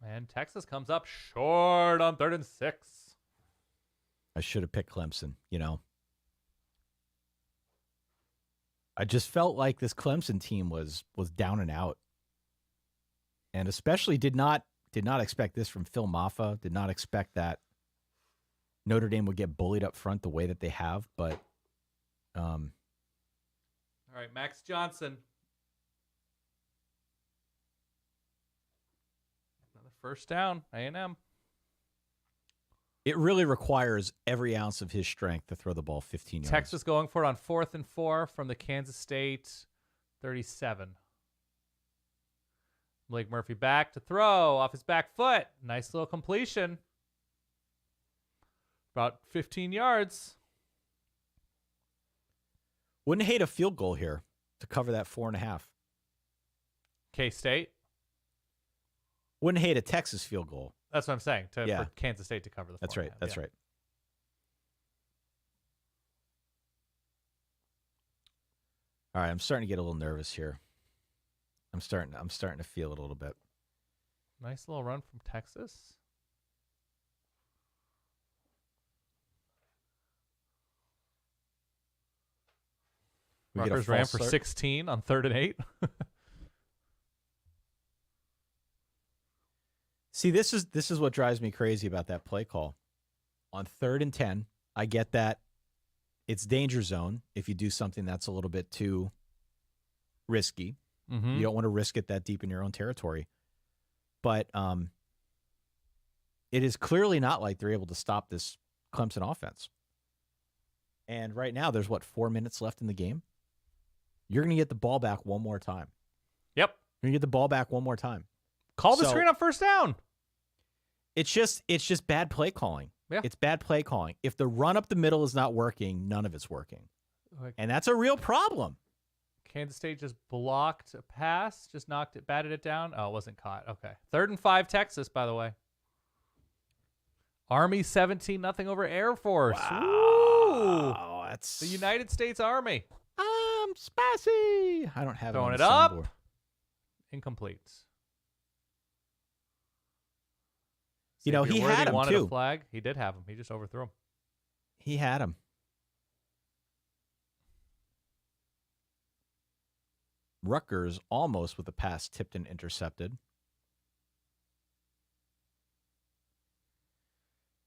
And Texas comes up short on 3rd and 6. I should have picked Clemson, you know. I just felt like this Clemson team was down and out. And especially did not expect this from Phil Maffa, did not expect that Notre Dame would get bullied up front the way that they have, but all right, Max Johnson. Another first down, A&M. It really requires every ounce of his strength to throw the ball 15 yards. Texas going for it on 4th and 4 from the Kansas State 37. Blake Murphy back to throw off his back foot. Nice little completion. About 15 yards. Wouldn't hate a field goal here to cover that 4.5. K-State. Wouldn't hate a Texas field goal. That's what I'm saying. For Kansas State to cover the 4.5. That's right. That's right. All right, I'm starting to get a little nervous here. I'm starting to feel it a little bit. Nice little run from Texas. Rutgers ran for 16 on 3rd and 8. See, this is what drives me crazy about that play call. On 3rd and 10, I get that it's danger zone if you do something that's a little bit too risky. Mm-hmm. You don't want to risk it that deep in your own territory. But it is clearly not like they're able to stop this Clemson offense. And right now, there's 4 minutes left in the game. You're going to get the ball back one more time. Yep. You're going to get the ball back one more time. Call the screen on 1st down. It's just bad play calling. Yeah. It's bad play calling. If the run up the middle is not working, none of it's working. And that's a real problem. Kansas State just blocked a pass, just batted it down. Oh, it wasn't caught. Okay. 3rd and 5, Texas, by the way. Army 17-0 over Air Force. Wow. That's the United States Army. Spicy. I don't have Throwing it it up. Soundboard. Incomplete. You know, he had him wanted too. A flag. He did have him. He just overthrew him. He had him. Rutgers almost with a pass tipped and intercepted.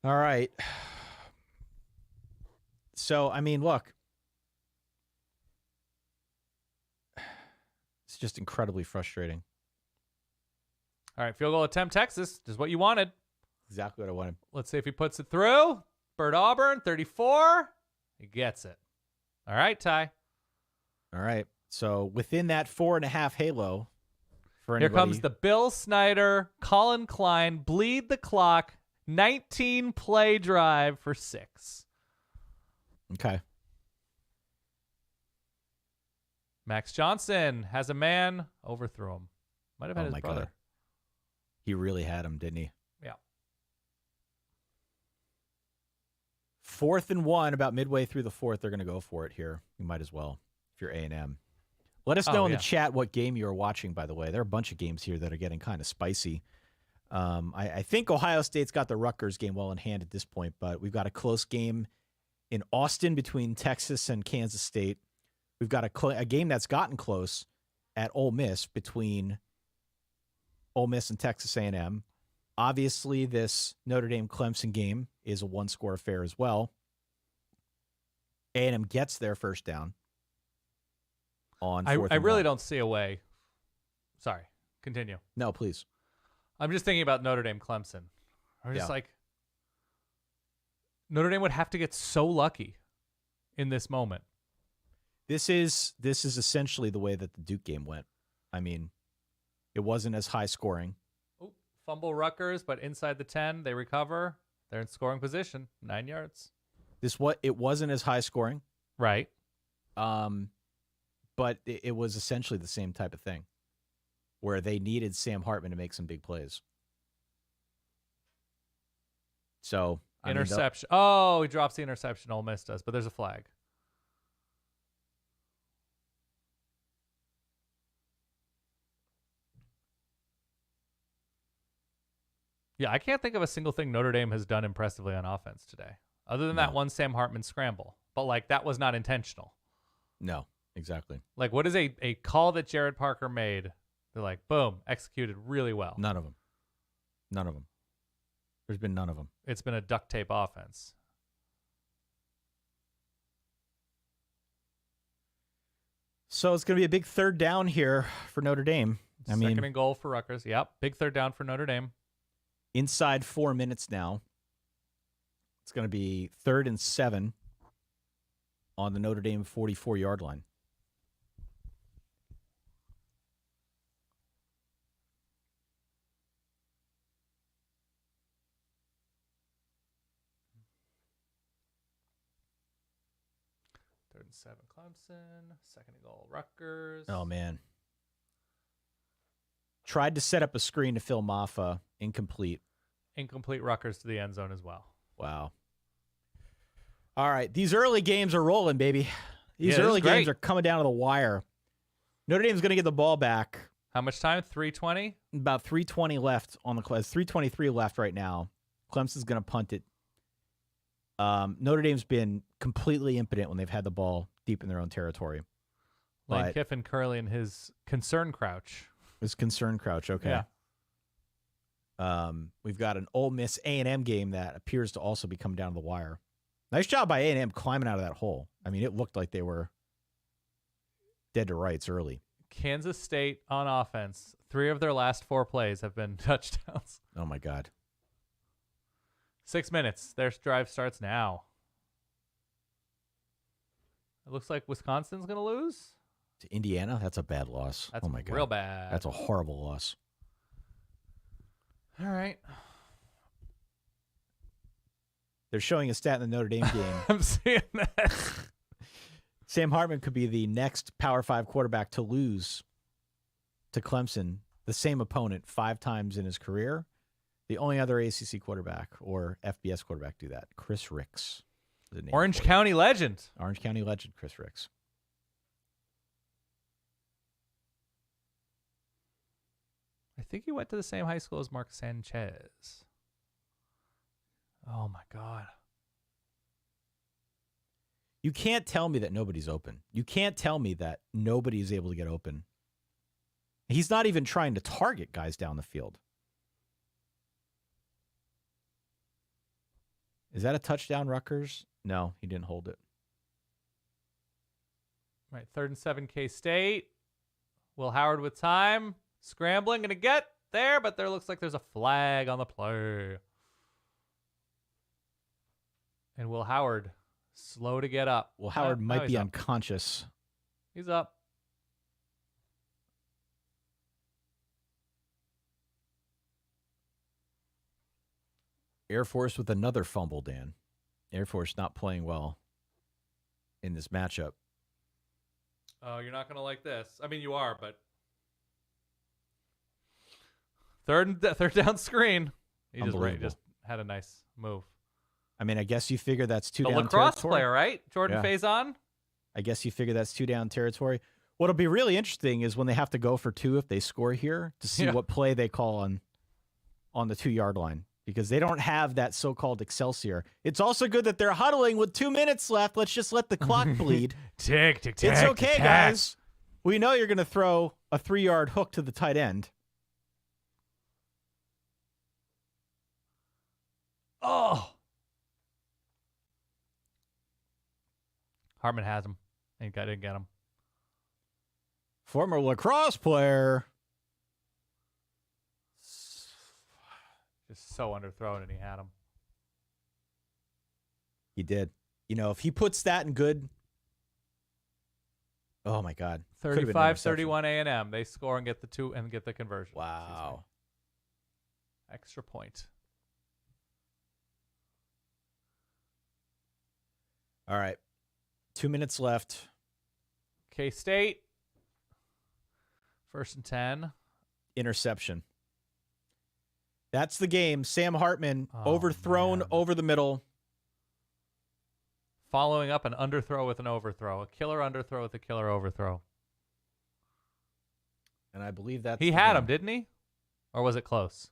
All right. So, I mean, look. It's just incredibly frustrating. All right, field goal attempt, Texas. Just what you wanted. Exactly what I wanted. Let's see if he puts it through. Bird Auburn, 34. He gets it. All right, Ty. All right. So within that 4.5 halo, for anybody, here comes the Bill Snyder, Colin Klein, bleed the clock, 19 play drive for 6. Okay. Max Johnson has a man, overthrew him. Might have had his brother. God. He really had him, didn't he? Yeah. 4th and 1, about midway through the 4th, they're going to go for it here. You might as well, if you're A&M. Let us know in the chat what game you're watching, by the way. There are a bunch of games here that are getting kind of spicy. I think Ohio State's got the Rutgers game well in hand at this point, but we've got a close game in Austin between Texas and Kansas State. We've got a game that's gotten close at Ole Miss between Ole Miss and Texas A&M. Obviously, this Notre Dame Clemson game is a one-score affair as well. A&M gets their first down on 4th I and really 1. don't see a way. Sorry, continue. No, please. I'm just thinking about Notre Dame Clemson. I'm just like, Notre Dame would have to get so lucky in this moment. This is essentially the way that the Duke game went. I mean, it wasn't as high scoring. Ooh, fumble Rutgers, but inside the 10, they recover. They're in scoring position, 9 yards. It wasn't as high scoring. Right. But it was essentially the same type of thing where they needed Sam Hartman to make some big plays. So, interception. He drops the interception. Ole Miss does, but there's a flag. Yeah, I can't think of a single thing Notre Dame has done impressively on offense today, other than that one Sam Hartman scramble. But, that was not intentional. No, exactly. What is a call that Jared Parker made? They're like, boom, executed really well. None of them. There's been none of them. It's been a duct tape offense. So it's going to be a big third down here for Notre Dame. Second and goal for Rutgers. Yep, big third down for Notre Dame. Inside 4 minutes now. It's going to be 3rd and 7 on the Notre Dame 44-yard line. Third and 7, Clemson. Second and goal, Rutgers. Oh, man. Tried to set up a screen to Phil Maffa. Incomplete. Incomplete, Rutgers to the end zone as well. Wow. All right. These early games are rolling, baby. These early games are coming down to the wire. Notre Dame's going to get the ball back. How much time? 3:20? About 3:20 left on the clock. 3:23 left right now. Clemson's going to punt it. Notre Dame's been completely impotent when they've had the ball deep in their own territory. Lane Kiffin Curley and his concern crouch. His concern crouch, okay. Yeah. We've got an Ole Miss A&M game that appears to also be coming down to the wire. Nice job by A&M climbing out of that hole. I mean, it looked like they were dead to rights early. Kansas State on offense. 3 of their last 4 plays have been touchdowns. Oh, my God. 6 minutes. Their drive starts now. It looks like Wisconsin's going to lose. To Indiana? That's a bad loss. That's oh, my God. Real bad. That's a horrible loss. All right. They're showing a stat in the Notre Dame game. I'm seeing that. Sam Hartman could be the next Power 5 quarterback to lose to Clemson, the same opponent 5 times in his career. The only other ACC quarterback or FBS quarterback to do that, Chris Ricks. Orange County legend. Orange County legend, Chris Ricks. think he went to the same high school as Mark Sanchez. Oh, my God. You can't tell me that nobody's open. You can't tell me that nobody's able to get open. He's not even trying to target guys down the field. Is that a touchdown, Rutgers? No, he didn't hold it. Right, 3rd and 7, K-State. Will Howard with time. Scrambling, going to get there, but there looks like there's a flag on the play. And Will Howard, slow to get up. Well, Howard might be up. unconscious. He's up. Air Force with another fumble, Dan. Air Force not playing well in this matchup. Oh, you're not going to like this. I mean, you are, but third down screen. He just had a nice move. I mean, I guess you figure that's two the down lacrosse territory. player, right? Jordan Faison. I guess you figure that's 2 down territory. What'll be really interesting is when they have to go for 2 if they score here to see what play they call on the 2-yard line. Because they don't have that so-called Excelsior. It's also good that they're huddling with 2 minutes left. Let's just let the clock bleed. Tick. It's okay, guys. We know you're going to throw a 3-yard hook to the tight end. Oh. Hartman has him. Didn't get him. Former lacrosse player. Just so underthrown, and he had him. He did. You know, if he puts that in good. Oh my God. 35-31 A&M. They score and get the conversion. Wow. Extra point. All right. 2 minutes left. K-State. 1st and 10. Interception. That's the game. Sam Hartman overthrown over the middle. Following up an underthrow with an overthrow. A killer underthrow with a killer overthrow. And I believe that's he had him, didn't he? Or was it close?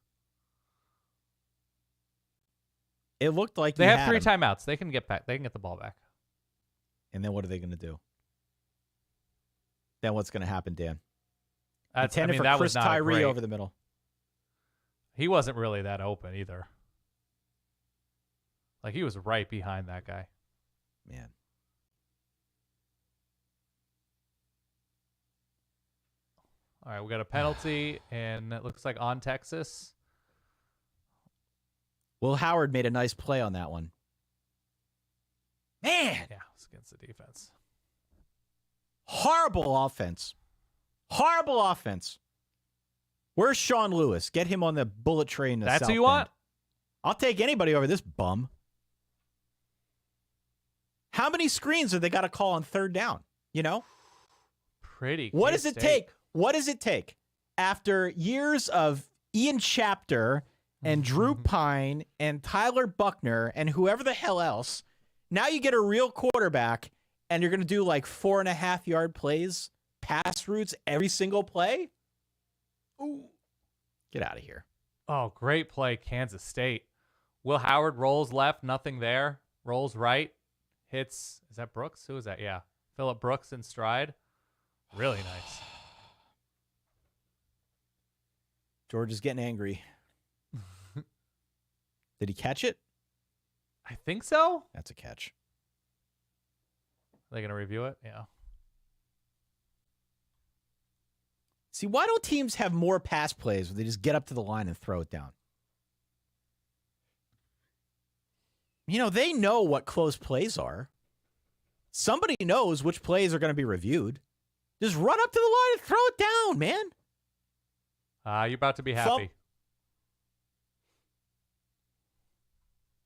It looked like they have 3 timeouts. They can get back. They can get the ball back. And then what are they going to do? Then what's going to happen, Dan? That Chris was not Tyree over the middle. He wasn't really that open either. Like, he was right behind that guy. Man. All right, we got a penalty, and it looks like on Texas. Will Howard made a nice play on that one. Man! Yeah, it's against the defense. Horrible offense. Horrible offense. Where's Sean Lewis? Get him on the bullet train. That's South who you Bend. want? I'll take anybody over this bum. How many screens have they got to call on 3rd down? You know? Pretty. What does it take? What does it take? After years of Ian Chapter and Drew Pine and Tyler Buckner and whoever the hell else, now you get a real quarterback and you're going to do like 4.5-yard plays, pass routes every single play? Ooh. Get out of here. Oh, great play, Kansas State. Will Howard rolls left, nothing there. Rolls right, hits. Is that Brooks? Who is that? Yeah. Phillip Brooks in stride. Really nice. George is getting angry. Did he catch it? I think so. That's a catch. Are they going to review it? Yeah. See, why don't teams have more pass plays where they just get up to the line and throw it down? You know, they know what close plays are. Somebody knows which plays are going to be reviewed. Just run up to the line and throw it down, man. You're about to be happy.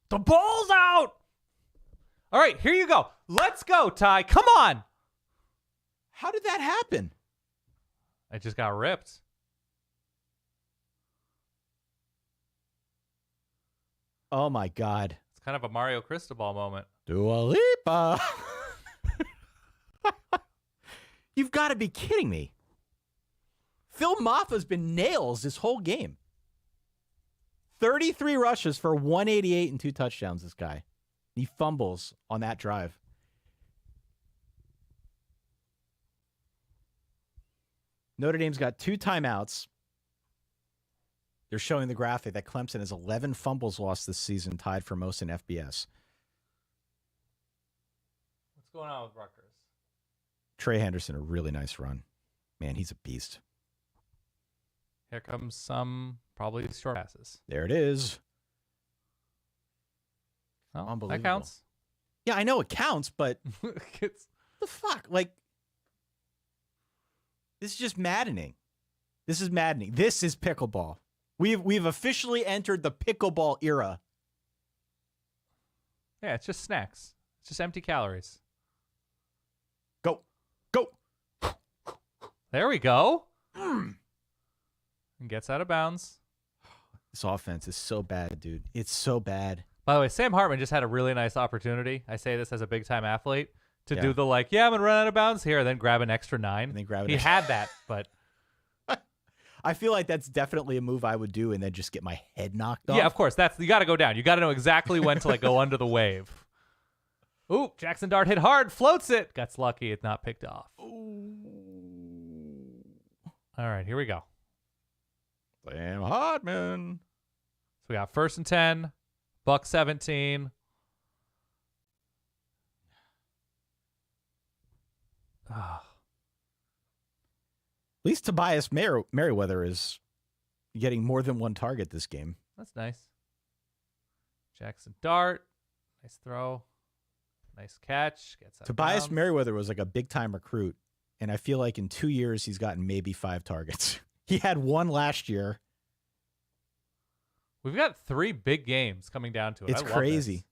The ball's out. All right, here you go. Let's go, Ty. Come on. How did that happen? It just got ripped. Oh, my God. It's kind of a Mario Cristobal moment. Dua Lipa. You've got to be kidding me. Phil Maffa's been nails this whole game. 33 rushes for 188 and 2 touchdowns, this guy. He fumbles on that drive. Notre Dame's got 2 timeouts. They're showing the graphic that Clemson has 11 fumbles lost this season, tied for most in FBS. What's going on with Rutgers? Trey Henderson, a really nice run. Man, he's a beast. Here comes some probably short passes. There it is. Oh, Unbelievable. that counts. Yeah, I know it counts, but It's, the fuck? Like, this is just maddening. This is maddening. This is pickleball. We've officially entered the pickleball era. yeah, it's just snacks. It's just empty calories. Go. There we go. And gets out of bounds. This offense is so bad, dude. It's so bad. By the way, Sam Hartman just had a really nice opportunity. I say this as a big-time athlete to Yeah. do the I'm going to run out of bounds here, and then grab an extra 9. And then grab an He extra- had that, but I feel like that's definitely a move I would do and then just get my head knocked off. yeah, of course. You got to go down. You got to know exactly when to go under the wave. Ooh, Jackson Dart hit hard, floats it. Gets lucky. It's not picked off. Ooh. All right, here we go. Sam Hartman. So we got 1st and 10, Buck 17. Ah. At least Tobias Merriweather is getting more than one target this game. That's nice. Jackson Dart. Nice throw. Nice catch. Gets out of Tobias bounds. Merriweather was like a big-time recruit, and I feel like in 2 years he's gotten maybe 5 targets. He had 1 last year. We've got 3 big games coming down to it. It's I love crazy. this.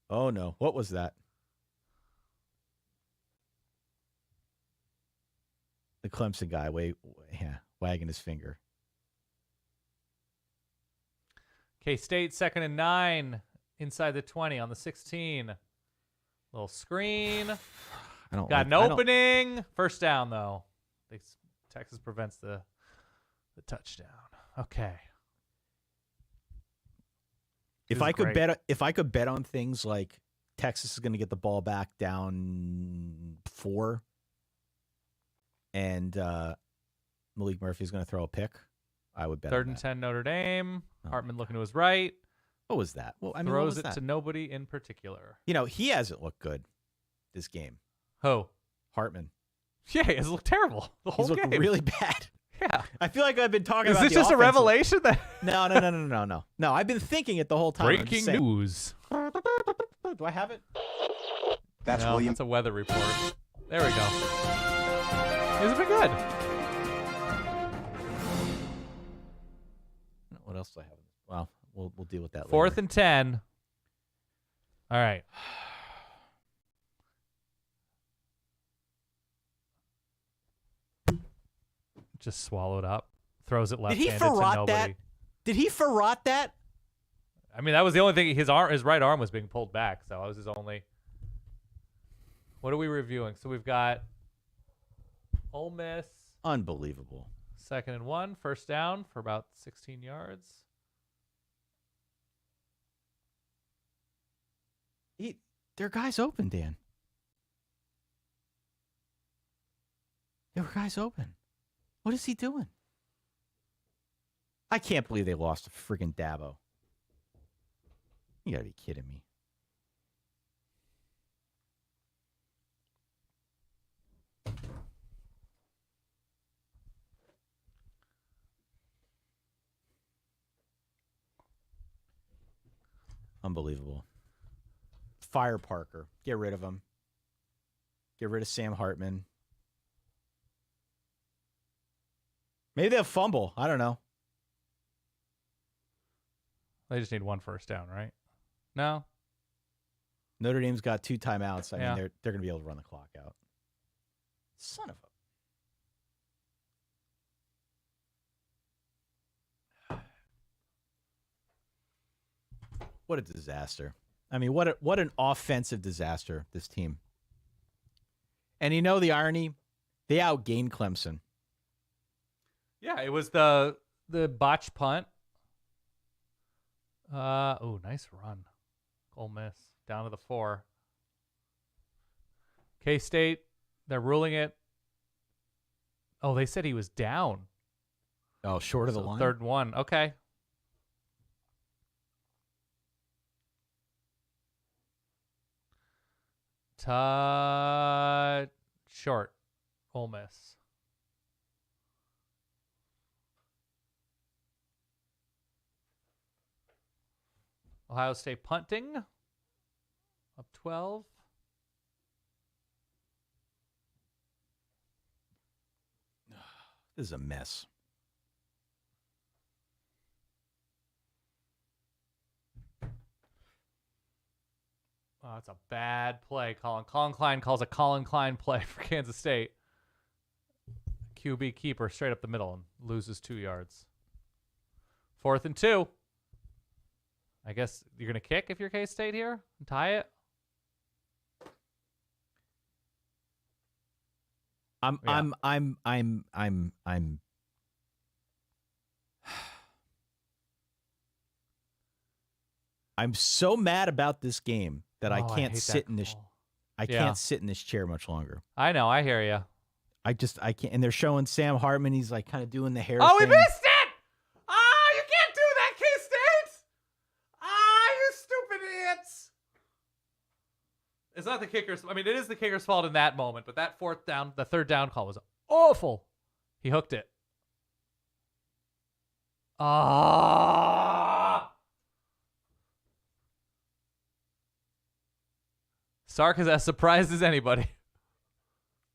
Oh, no. What was that? The Clemson guy wagging his finger. K-State 2nd and 9 inside the 20 on the 16. Little screen. Got an opening. First down, though. Texas prevents the touchdown. Okay. If I could bet on things like Texas is going to get the ball back down 4 and Malik Murphy is going to throw a pick, I would bet 3rd on and that. 10 Notre Dame. Oh, Hartman my looking to his right. What was that? Well, I mean, what Throws was it that? to nobody in particular. You know, he hasn't looked good this game. Who? Hartman. Yeah, he has looked terrible the whole He's game. looked really bad. Yeah. I feel like I've been talking Is about this the just a offensive- revelation? That No. No, I've been thinking it the whole time. I'm just Breaking saying- news. Do I have it? That's No, William. that's a weather report. There we go. It's been good. What else do I have? Well, we'll deal with that 4th later. and 10. All right. Just swallowed up. Throws it Did he left-handed to Farrat nobody. that? Did he Farrat that? I mean, that was the only thing. His right arm was being pulled back, so that was his only. What are we reviewing? So we've got Ole Miss, Unbelievable. 2nd and 1, first down for about 16 yards. There are guys open, Dan. There were guys open. What is he doing? I can't believe they lost to friggin' Dabo. You gotta be kidding me. Unbelievable. Fire Parker. Get rid of him. Get rid of Sam Hartman. Maybe they'll fumble. I don't know. They just need 1 first down, right? No? Notre Dame's got 2 timeouts. I Yeah. mean, they're going to be able to run the clock out. Son of a... What a disaster. I mean, what an offensive disaster, this team. And you know the irony? They outgained Clemson. Yeah, it was the botch punt. Nice run. Ole Miss down to the 4. K-State, they're ruling it. Oh, they said he was down. Oh, short of the line? 3rd and 1. Okay. Short. Ole Miss. Ohio State punting. Up 12. This is a mess. Oh, that's a bad play, Colin. Colin Klein calls a Colin Klein play for Kansas State. QB keeper straight up the middle and loses 2 yards. 4th and 2. I guess you're gonna kick if you're K-State here and tie it. I'm so mad about this game that I hate can't that sit in this. call. I can't sit in this chair much longer. I know. I hear you. I can't. And they're showing Sam Hartman. He's like kind of doing the hair. Oh, thing. we missed it! Ah, you can't do that, K-State! Ah, you stupid idiots! It's not the kicker's. I mean, it is the kicker's fault in that moment, but that 3rd down call was awful. He hooked it. Ah! Sark is as surprised as anybody.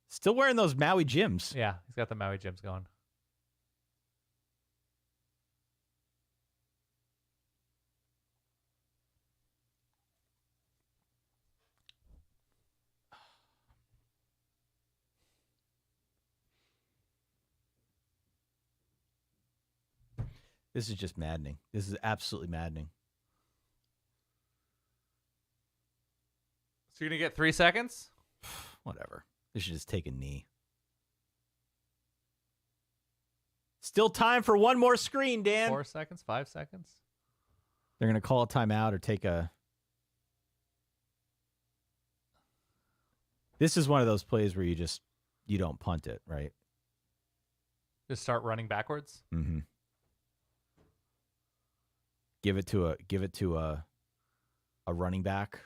Still wearing those Maui gyms. Yeah, he's got the Maui gyms going. This is just maddening. This is absolutely maddening. So you're going to get 3 seconds? Whatever. They should just take a knee. Still time for one more screen, Dan. 4 seconds? 5 seconds? They're going to call a timeout or take a... This is one of those plays where you don't punt it, right? Just start running backwards? Mm-hmm. Give it to a running back.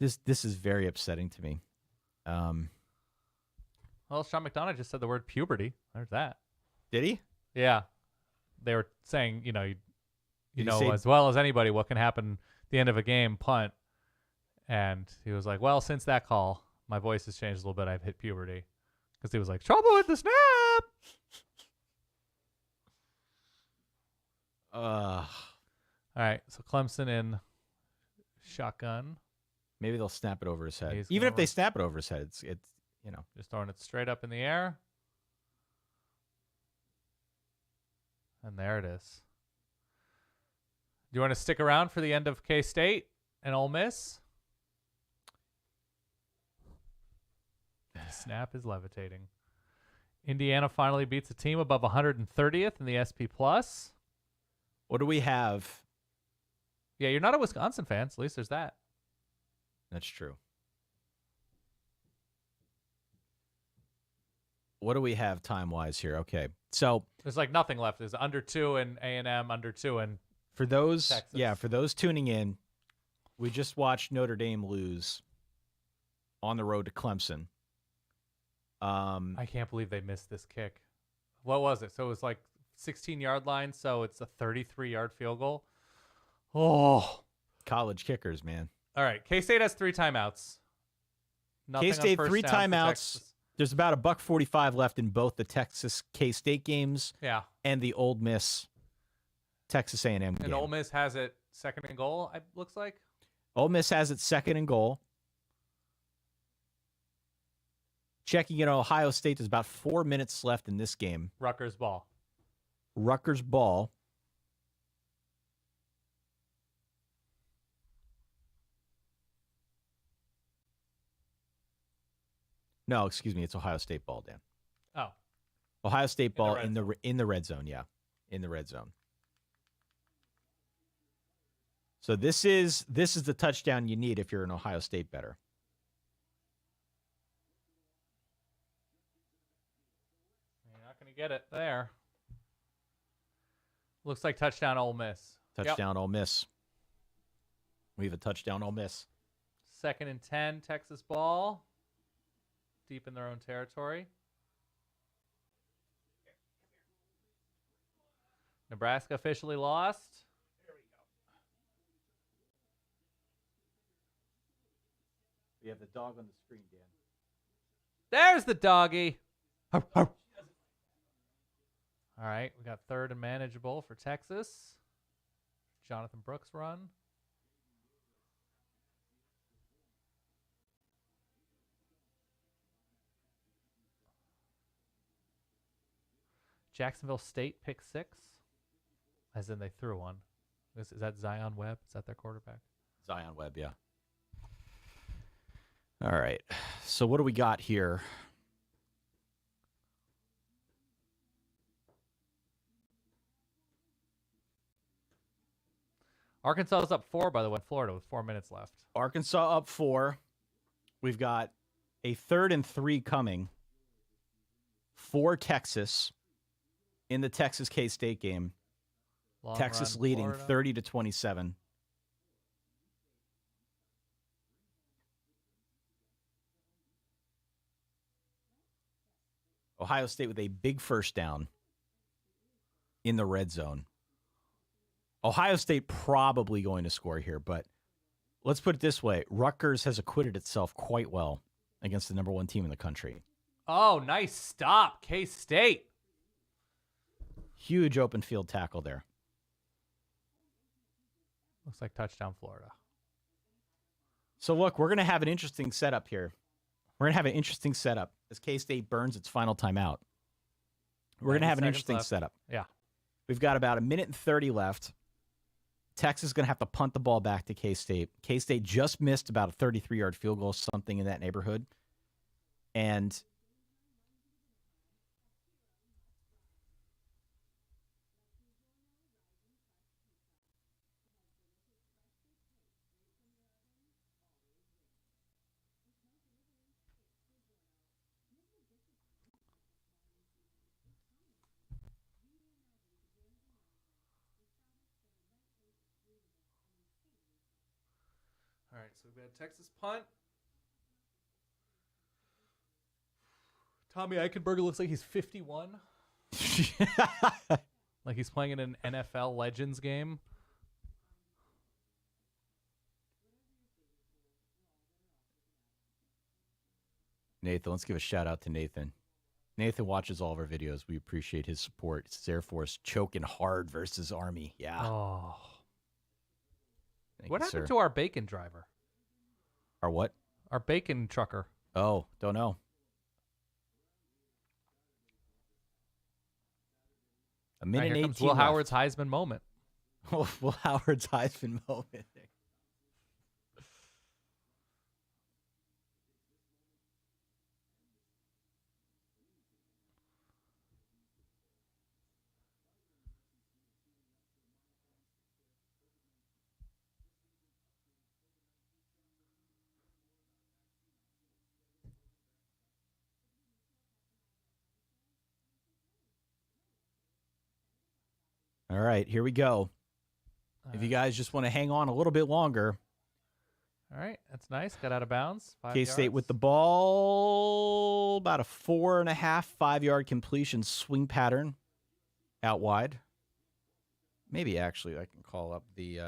This is very upsetting to me. Well, Sean McDonough just said the word puberty. There's that. Did he? Yeah. They were saying, you know say- as well as anybody what can happen at the end of a game, punt. And he was like, well, since that call, my voice has changed a little bit. I've hit puberty. Because he was like, trouble with the snap. All right. So Clemson in shotgun. Maybe they'll snap it over his head. He's Even if gonna they run. snap it over his head, it's Just throwing it straight up in the air. And there it is. Do you want to stick around for the end of K-State and Ole Miss? The snap is levitating. Indiana finally beats a team above 130th in the SP+. What do we have? Yeah, you're not a Wisconsin fan, so at least there's that. That's true. What do we have time-wise here? Okay. So There's like nothing left. There's under 2 and A&M, under 2 and for those, Texas. for those tuning in, we just watched Notre Dame lose on the road to Clemson. I can't believe they missed this kick. What was it? So it was like 16-yard line, so it's a 33-yard field goal. Oh. College kickers, man. All right. K-State has 3 timeouts. Nothing on K-State first 3 down for timeouts. Texas. There's about a $1.45 left in both the Texas K-State games Yeah. and the Ole Miss Texas A&M game. And Ole Miss has it 2nd and goal, it looks like. Ole Miss has it 2nd and goal. Checking in Ohio State, there's about 4 minutes left in this game. Rutgers ball. Rutgers ball. No, excuse me. It's Ohio State ball, Dan. Oh, Ohio State ball red zone. in the red zone. Yeah, in the red zone. So this is the touchdown you need if you're an Ohio State bettor. you're not going to get it there. Looks like touchdown Ole Miss. Touchdown Ole Miss. We have a touchdown Ole Miss. 2nd and 10, Texas ball. Deep in their own territory. Nebraska officially lost. We have the dog on the screen, Dan. There's the doggy. All right, we got 3rd and manageable for Texas. Jonathan Brooks run. Jacksonville State pick 6. As in they threw one. Is that Zion Webb? Is that their quarterback? Zion Webb, yeah. All right. So what do we got here? Arkansas is up 4, by the way, Florida with 4 minutes left. Arkansas up 4. We've got a 3rd and 3 coming for Texas in the Texas K-State game. Long Texas run, leading Florida. 30-27. Ohio State with a big first down in the red zone. Ohio State probably going to score here, but let's put it this way. Rutgers has acquitted itself quite well against the number 1 team in the country. Oh, nice stop, K-State. Huge open field tackle there. Looks like touchdown Florida. So, look, we're going to have an interesting setup here. We're going to have an interesting setup as K-State burns its final timeout. We're going to have an 90 interesting seconds setup. Yeah. We've got about 1:30 left. Texas is going to have to punt the ball back to K-State. K-State just missed about a 33-yard field goal, something in that neighborhood. And All right, so we've got Texas punt. Tommy Eichenberger looks like he's 51. Like he's playing in an NFL Legends game. Nathan, let's give a shout out to Nathan. Nathan watches all of our videos. We appreciate his support. It's Air Force choking hard versus Army. Yeah. Oh. Thank What you, happened sir. to our bacon driver? Our what? Our bacon trucker. Oh, don't know. A minute All right, here and comes 18 Will left. Howard's Heisman moment. Will Howard's Heisman moment. All right, here we go. If you guys just want to hang on a little bit longer. All right, that's nice. Got out of bounds. 5 K-State yards. with the ball, about a 4.5, 5-yard completion swing pattern out wide. Maybe actually I can call up the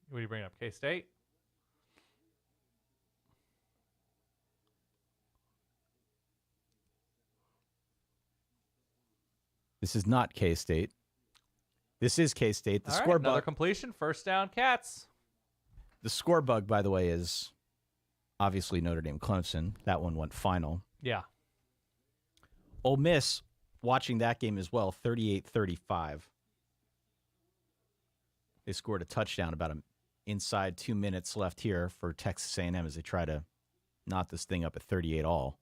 What do you bring up? K-State? This is not K-State. This is K-State. The All right, score another bug. completion. First down, Cats. The score bug, by the way, is obviously Notre Dame Clemson. That one went final. Yeah. Ole Miss, watching that game as well, 38-35. They scored a touchdown about inside 2 minutes left here for Texas A&M as they try to knot this thing up at 38 all.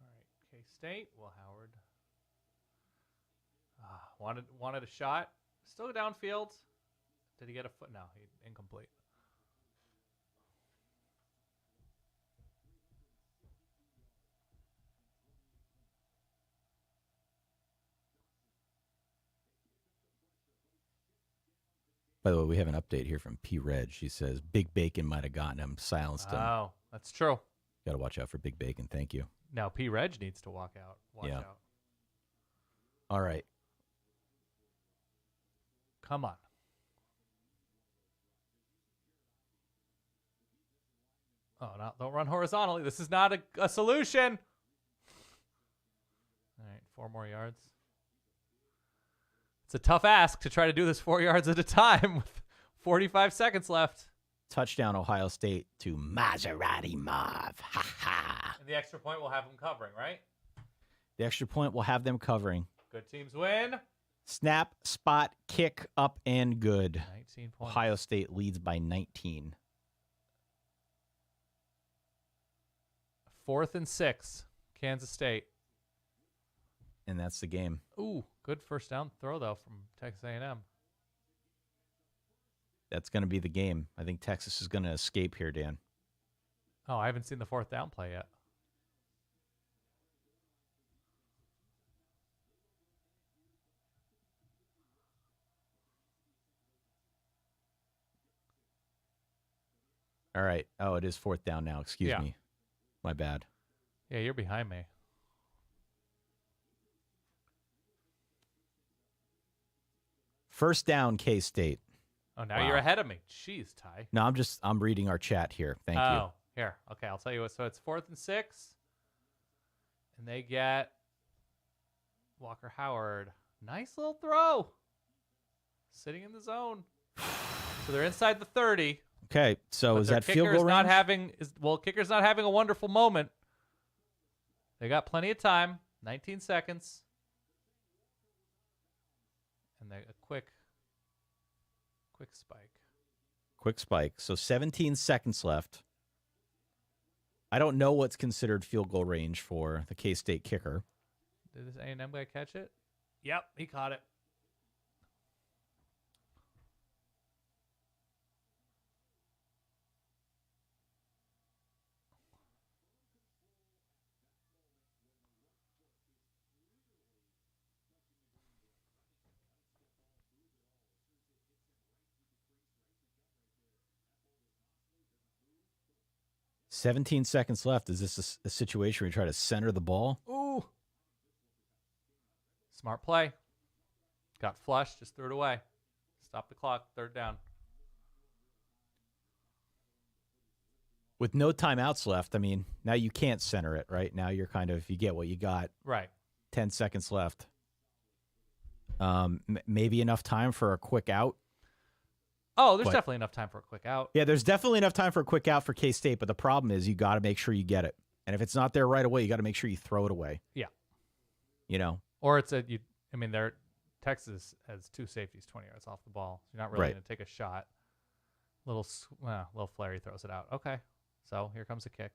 All right, K-State, Will Howard. Wanted a shot. Still downfield. Did he get a foot? No, incomplete. By the way, we have an update here from P. Reg. She says Big Bacon might have gotten him, silenced him. Oh, that's true. Got to watch out for Big Bacon. Thank you. Now P. Reg needs to watch out. All right. Come on. Oh, no, don't run horizontally. This is not a solution. All right, 4 more yards. It's a tough ask to try to do this 4 yards at a time with 45 seconds left. Touchdown, Ohio State to Maserati Marv. Ha ha. And the extra point will have them covering, right? The extra point will have them covering. Good teams win. Snap, spot, kick, up, and good. 19 points. Ohio State leads by 19. 4th and 6, Kansas State. And that's the game. Ooh, good first down throw, though, from Texas A&M. That's going to be the game. I think Texas is going to escape here, Dan. Oh, I haven't seen the 4th down play yet. All right. Oh, it is 4th down now. Excuse me. My bad. Yeah, you're behind me. First down, K-State. Oh, now you're ahead of me. Jeez, Ty. No, I'm reading our chat here. Thank you. Oh, here. Okay, I'll tell you what. So it's 4th and 6. And they get Walker Howard. Nice little throw. Sitting in the zone. So they're inside the 30. Okay, so is that field goal range? Kicker's not having a wonderful moment. They got plenty of time. 19 seconds. And a quick spike. Quick spike. So 17 seconds left. I don't know what's considered field goal range for the K-State kicker. Did this A&M guy catch it? Yep, he caught it. $17 seconds left. Is this a situation where you try to center the ball? Ooh. Smart play. Got flushed, just threw it away. Stop the clock, 3rd down. With no timeouts left, I mean, now you can't center it, right? Now you get what you got. Right. 10 seconds left. Maybe enough time for a quick out. Oh, there's definitely enough time for a quick out. Yeah, there's definitely enough time for a quick out for K-State, but the problem is you got to make sure you get it. And if it's not there right away, you got to make sure you throw it away. Yeah. You know? Or Texas has 2 safeties 20 yards off the ball. So you're not really going to take a shot. Little flary throws it out. Okay. So here comes a kick.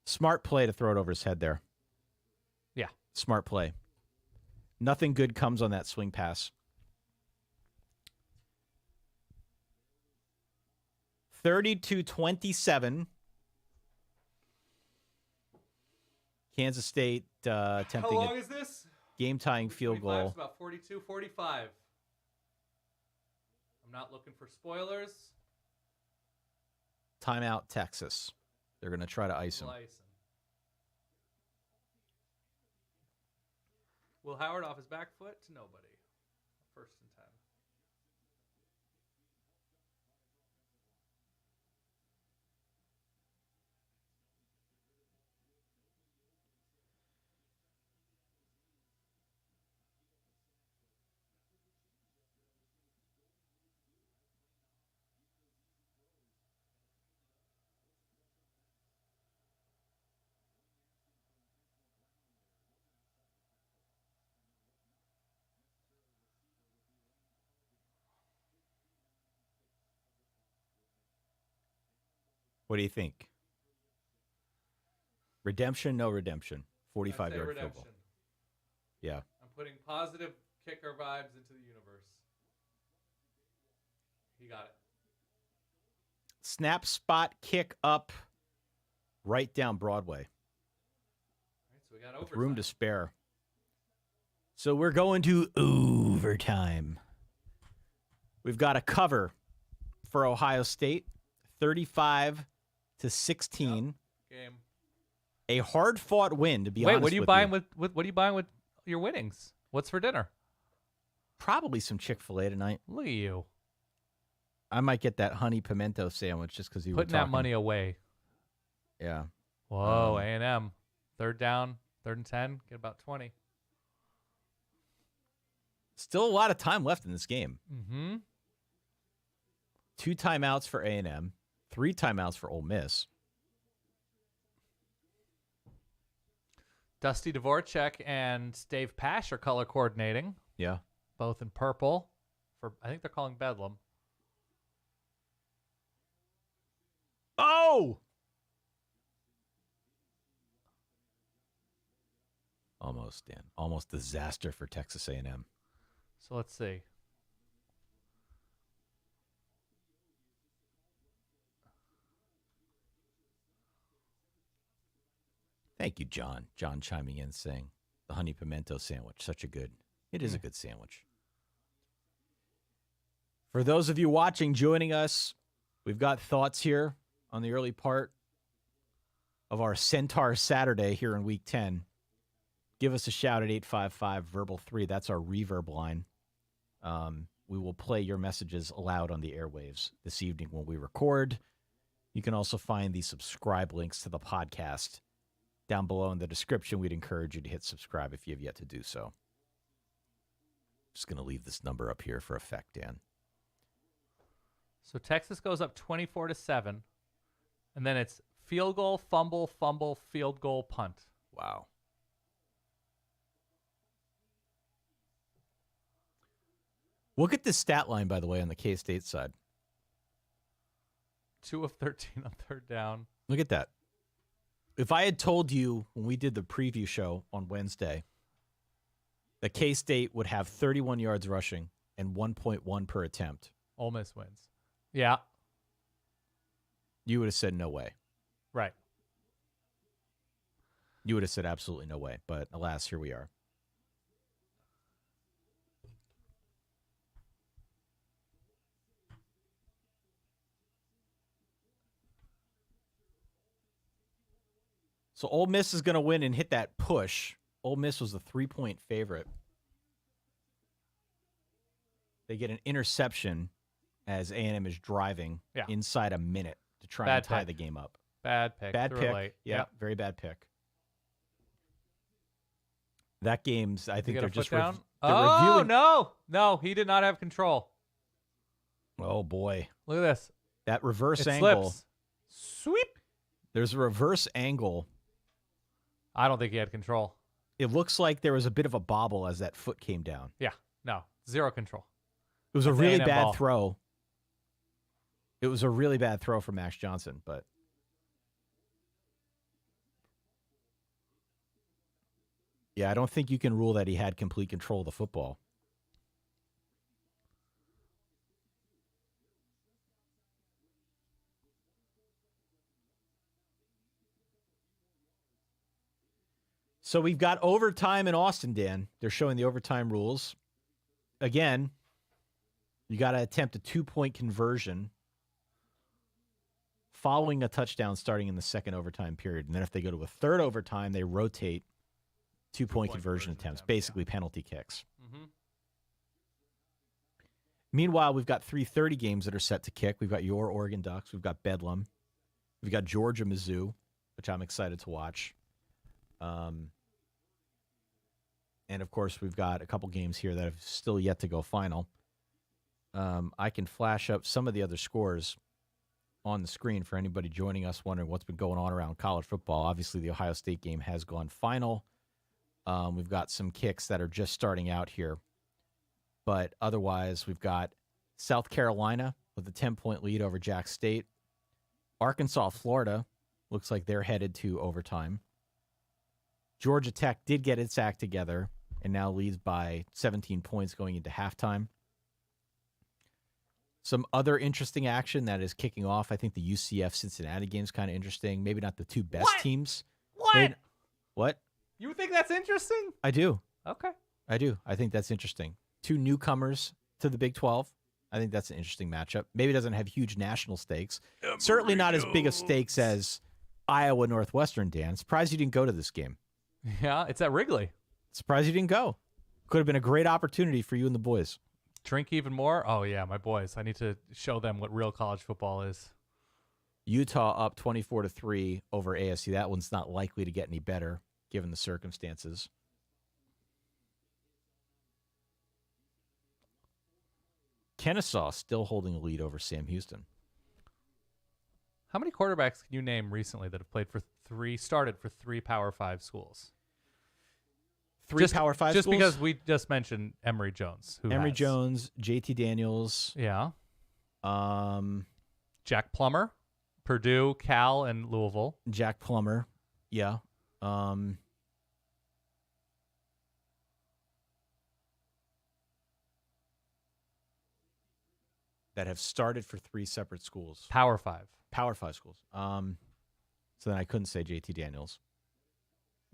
Smart play to throw it over his head there. Yeah. Smart play. Nothing good comes on that swing pass. 30-27. Kansas State attempting How long is this? Game-tying field goal. It's about 42-45. I'm not looking for spoilers. Timeout, Texas. They're going to try to ice him. Will Howard off his back foot to nobody. 1st and 10. What do you think? Redemption, no redemption. 45-yard field goal. Yeah. I'm putting positive kicker vibes into the universe. He got it. Snap, spot, kick up, right down Broadway. All right, so we got overtime. With room to spare. So we're going to overtime. We've got a cover for Ohio State, 35-16. Game. A hard-fought win, to be honest. Wait, what are you buying with what are you buying with your winnings? What's for dinner? Probably some Chick-fil-A tonight. Look at you. I might get that honey pimento sandwich just because you were putting talking. that money away. Yeah. Whoa, A&M. Third down, 3rd and 10. Get about 20. Still a lot of time left in this game. Mm-hmm. 2 timeouts for A&M, 3 timeouts for Ole Miss. Dusty Dvorak and Dave Pasch are color coordinating. Yeah. Both in purple. I think they're calling Bedlam. Oh! Almost, Dan. Almost disaster for Texas A&M. So let's see. Thank you, John. John chiming in saying the honey pimento sandwich, it is a good sandwich. For those of you watching, joining us, we've got thoughts here on the early part of our Centaur Saturday here in Week 10. Give us a shout at 855-VERBAL-3. That's our reverb line. We will play your messages aloud on the airwaves this evening when we record. You can also find the subscribe links to the podcast down below in the description. We'd encourage you to hit subscribe if you have yet to do so. Just going to leave this number up here for effect, Dan. So Texas goes up 24-7, and then it's field goal, fumble, field goal, punt. Wow. Look at this stat line, by the way, on the K-State side. 2 of 13 on 3rd down. Look at that. If I had told you when we did the preview show on Wednesday that K-State would have 31 yards rushing and 1.1 per attempt. Ole Miss wins. Yeah. You would have said no way. Right. You would have said absolutely no way. But alas, here we are. So Ole Miss is going to win and hit that push. Ole Miss was the 3-point favorite. They get an interception as A&M is driving inside a minute to try and tie the game up. Bad pick. Bad pick. Late. Yeah, yep. Very bad pick. That game's, I think they're just down. reviewing. No, he did not have control. Oh, boy. Look at this. That reverse it angle. Slips. Sweep. There's a reverse angle. I don't think he had control. It looks like there was a bit of a bobble as that foot came down. Yeah, no, zero control. It was a really A&M bad ball. throw. It was a really bad throw for Max Johnson, but yeah, I don't think you can rule that he had complete control of the football. So we've got overtime in Austin, Dan. They're showing the overtime rules. Again, you got to attempt a 2-point conversion following a touchdown starting in the second overtime period. And then if they go to a third overtime, they rotate 2-point conversion attempts, basically penalty kicks. Mm-hmm. Meanwhile, we've got 3:30 games that are set to kick. We've got your Oregon Ducks. We've got Bedlam. We've got Georgia, Mizzou, which I'm excited to watch. And, of course, we've got a couple games here that have still yet to go final. I can flash up some of the other scores on the screen for anybody joining us wondering what's been going on around college football. Obviously, the Ohio State game has gone final. We've got some kicks that are just starting out here. But otherwise, we've got South Carolina with a 10-point lead over Jack State. Arkansas, Florida, looks like they're headed to overtime. Georgia Tech did get its act together and now leads by 17 points going into halftime. Some other interesting action that is kicking off. I think the UCF Cincinnati game is kind of interesting. Maybe not the two best teams. What? What? You think that's interesting? I do. Okay. I do. I think that's interesting. Two newcomers to the Big 12. I think that's an interesting matchup. Maybe it doesn't have huge national stakes. Certainly not as big of stakes as Iowa Northwestern, Dan. Surprised you didn't go to this game. Yeah, it's at Wrigley. Surprised you didn't go. Could have been a great opportunity for you and the boys. Drink even more? Oh, yeah, my boys. I need to show them what real college football is. Utah up 24-3 over ASU. That one's not likely to get any better given the circumstances. Kennesaw still holding a lead over Sam Houston. How many quarterbacks can you name recently that have started for three Power 5 schools? Three Power 5 schools? Just because we just mentioned Emory Jones. Emory Jones, JT Daniels. Yeah. Jack Plummer, Purdue, Cal, and Louisville. Jack Plummer. Yeah. That have started for three separate schools. Power 5. Power 5 schools. So then I couldn't say JT Daniels.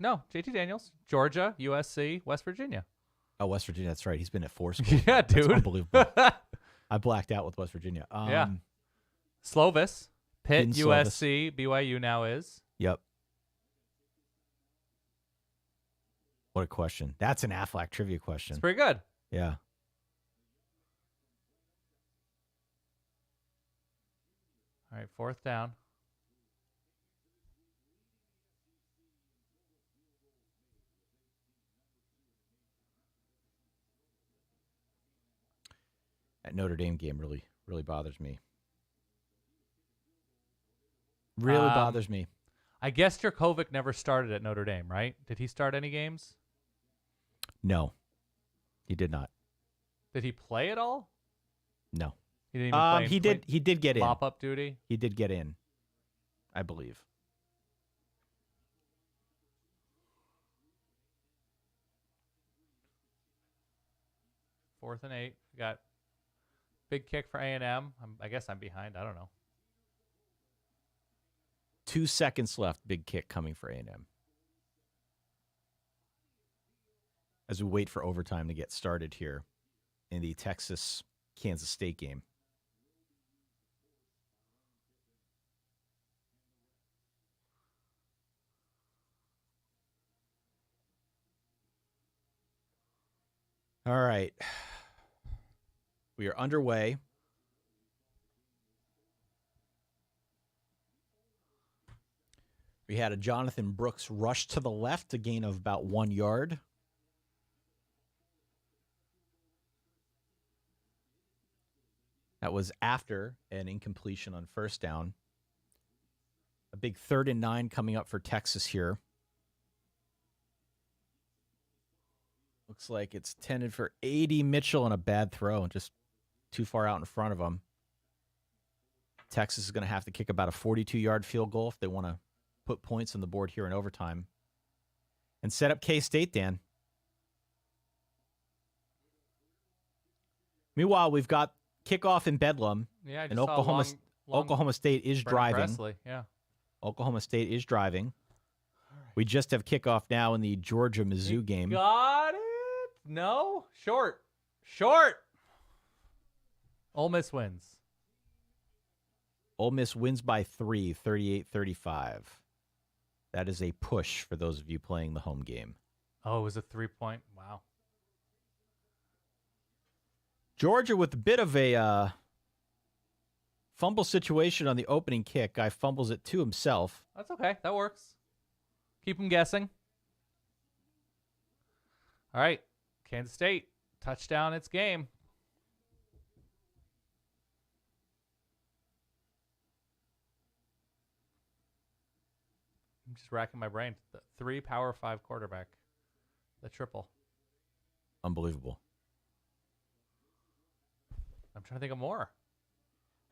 No, JT Daniels, Georgia, USC, West Virginia. Oh, West Virginia. That's right. He's been at 4 schools. Yeah, dude. That's unbelievable. I blacked out with West Virginia. Yeah. Slovis, Pitt, Slovis. USC, BYU now is. Yep. What a question. That's an Aflac trivia question. It's pretty good. Yeah. All right, fourth down. That Notre Dame game really bothers me. Really bothers me. I guess Jurkovic never started at Notre Dame, right? Did he start any games? No, he did not. Did he play at all? No. He didn't even play. He did get in. Mop up duty. He did get in, I believe. Fourth and 8. We got big kick for A&M. I guess I'm behind. I don't know. 2 seconds left. Big kick coming for A&M. As we wait for overtime to get started here in the Texas-Kansas State game. All right. We are underway. We had a Jonathan Brooks rush to the left, a gain of about 1 yard. That was after an incompletion on first down. A big 3rd and 9 coming up for Texas here. Looks like it's tended for A.D. Mitchell and a bad throw, just too far out in front of him. Texas is going to have to kick about a 42-yard field goal if they want to put points on the board here in overtime and set up K-State, Dan. Meanwhile, we've got kickoff in Bedlam, Yeah, I just and saw Oklahoma State is driving. Presley. Yeah. Oklahoma State is driving. We just have kickoff now in the Georgia-Mizzou game. Got it? No? Short. Ole Miss wins. Ole Miss wins by 3, 38-35. That is a push for those of you playing the home game. Oh, it was a 3-point. Wow. Georgia with a bit of a fumble situation on the opening kick. Guy fumbles it to himself. That's okay. That works. Keep him guessing. All right. Kansas State. Touchdown. It's game. I'm just racking my brain. The 3 Power 5 quarterback. The triple. Unbelievable. I'm trying to think of more.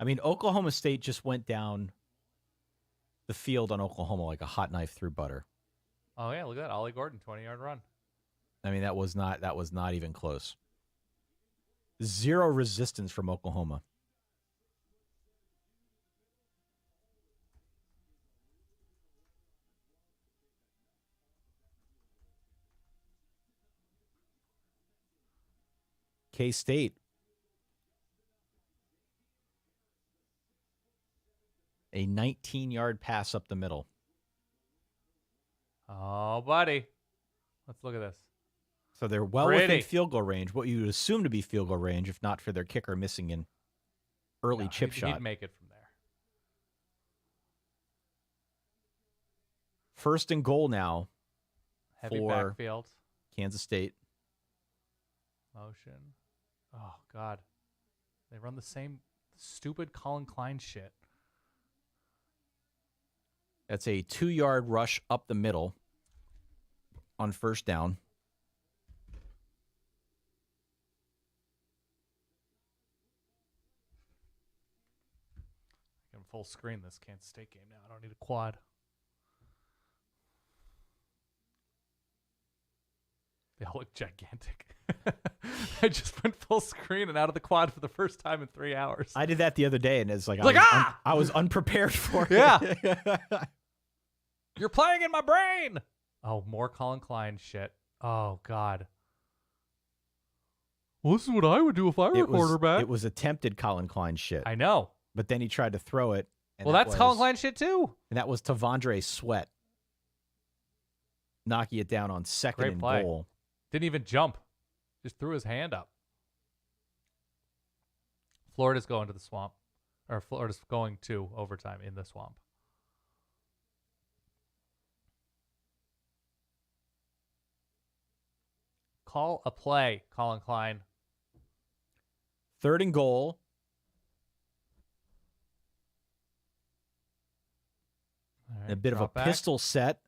I mean, Oklahoma State just went down the field on Oklahoma like a hot knife through butter. Oh yeah, look at that. Ollie Gordon, 20-yard run. I mean, that was not even close. Zero resistance from Oklahoma. K-State. A 19-yard pass up the middle. Oh, buddy. Let's look at this. So they're well within field goal range, what you would assume to be field goal range, if not for their kicker missing an early chip shot. He'd make it from there. First and goal now Heavy for backfield. Kansas State. Motion. Oh, God. They run the same stupid Colin Klein shit. That's a 2-yard rush up the middle on first down. I can full screen this Kansas State game now. I don't need a quad. They all look gigantic. I just went full screen and out of the quad for the first time in 3 hours. I did that the other day, and it's like, I was unprepared for it. Yeah. You're playing in my brain. Oh, more Colin Klein shit. Oh, God. Well, this is what I would do if I were a quarterback. It was attempted Colin Klein shit. I know. But then he tried to throw it. And that's Colin Klein shit, too. And that was Tavondre Sweat knocking it down on second Great and play. goal. Didn't even jump. Just threw his hand up. Florida's going to the swamp. Or Florida's going to overtime in the swamp. Call a play, Colin Klein. Third and goal. Right, A bit of a back. pistol set.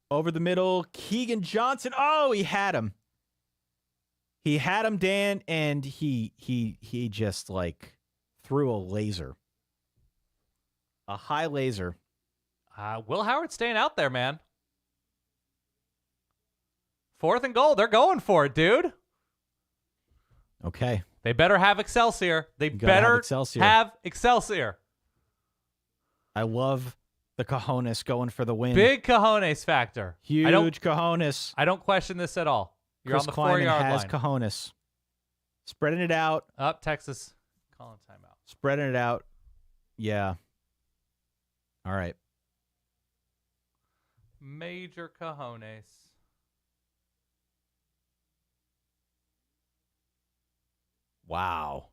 Over the middle, Keegan Johnson. Oh, he had him. He had him, Dan, and he just like threw a laser. A high laser. Will Howard's staying out there, man. 4th and goal. They're going for it, dude. Okay. They better have Excelsior. They gotta better have have Excelsior. I love the cojones going for the win. Big cojones factor. Huge cojones. I don't question this at all. You're Chris on the Kleiman 4-yard has line. cojones. Spreading it out. Up Texas. Calling timeout. Spreading it out. Yeah. All right. Major cojones. Wow.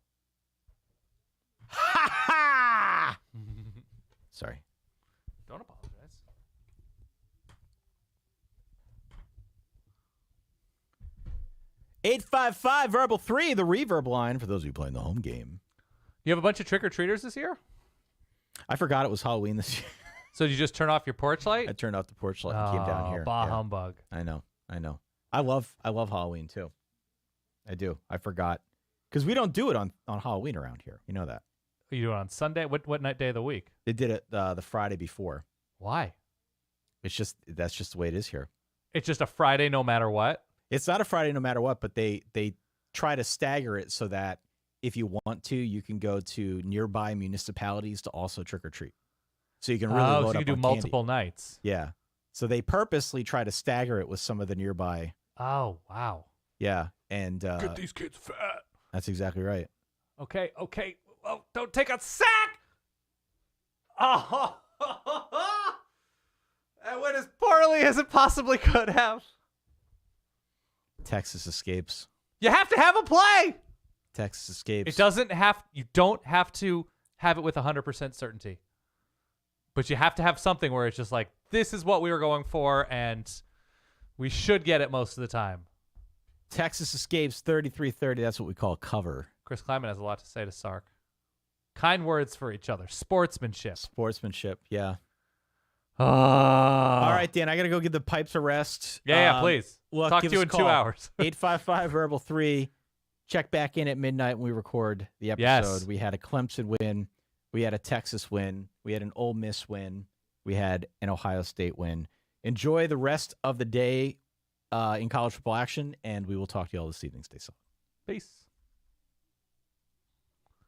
Ha ha! Sorry. Don't apologize. $855 Verbal 3, the reverb line for those of you playing the home game. You have a bunch of trick-or-treaters this year? I forgot it was Halloween this year. So did you just turn off your porch light? I turned off the porch light and came down here. Bah humbug. I know. I love Halloween too. I do. I forgot. Because we don't do it on Halloween around here. You know that. You do it on Sunday? What night day of the week? They did it the Friday before. Why? That's just the way it is here. It's just a Friday no matter what? It's not a Friday no matter what, but they try to stagger it so that if you want to, you can go to nearby municipalities to also trick or treat. So you can really load so up you can do on multiple candy. nights. Yeah. So they purposely try to stagger it with some of the nearby. Oh, wow. Yeah. And Get these kids fat. That's exactly right. Okay. Oh, don't take a sack. Oh, that went as poorly as it possibly could have. Texas escapes. You have to have a play. Texas escapes. You don't have to have it with 100% certainty. But you have to have something where it's just like, this is what we were going for, and we should get it most of the time. Texas escapes 33-30. That's what we call cover. Chris Kleiman has a lot to say to Sark. Kind words for each other. Sportsmanship. Yeah. All All right, Dan, I got to go give the pipes a rest. Yeah, please. Look, Talk to you in 2 hours. 855 Verbal 3. Check back in at midnight when we record the episode. Yes. We had a Clemson win We had a Texas win. We had an Ole Miss win. We had an Ohio State win. Enjoy the rest of the day in college football action, and we will talk to you all this evening. Stay safe. Peace.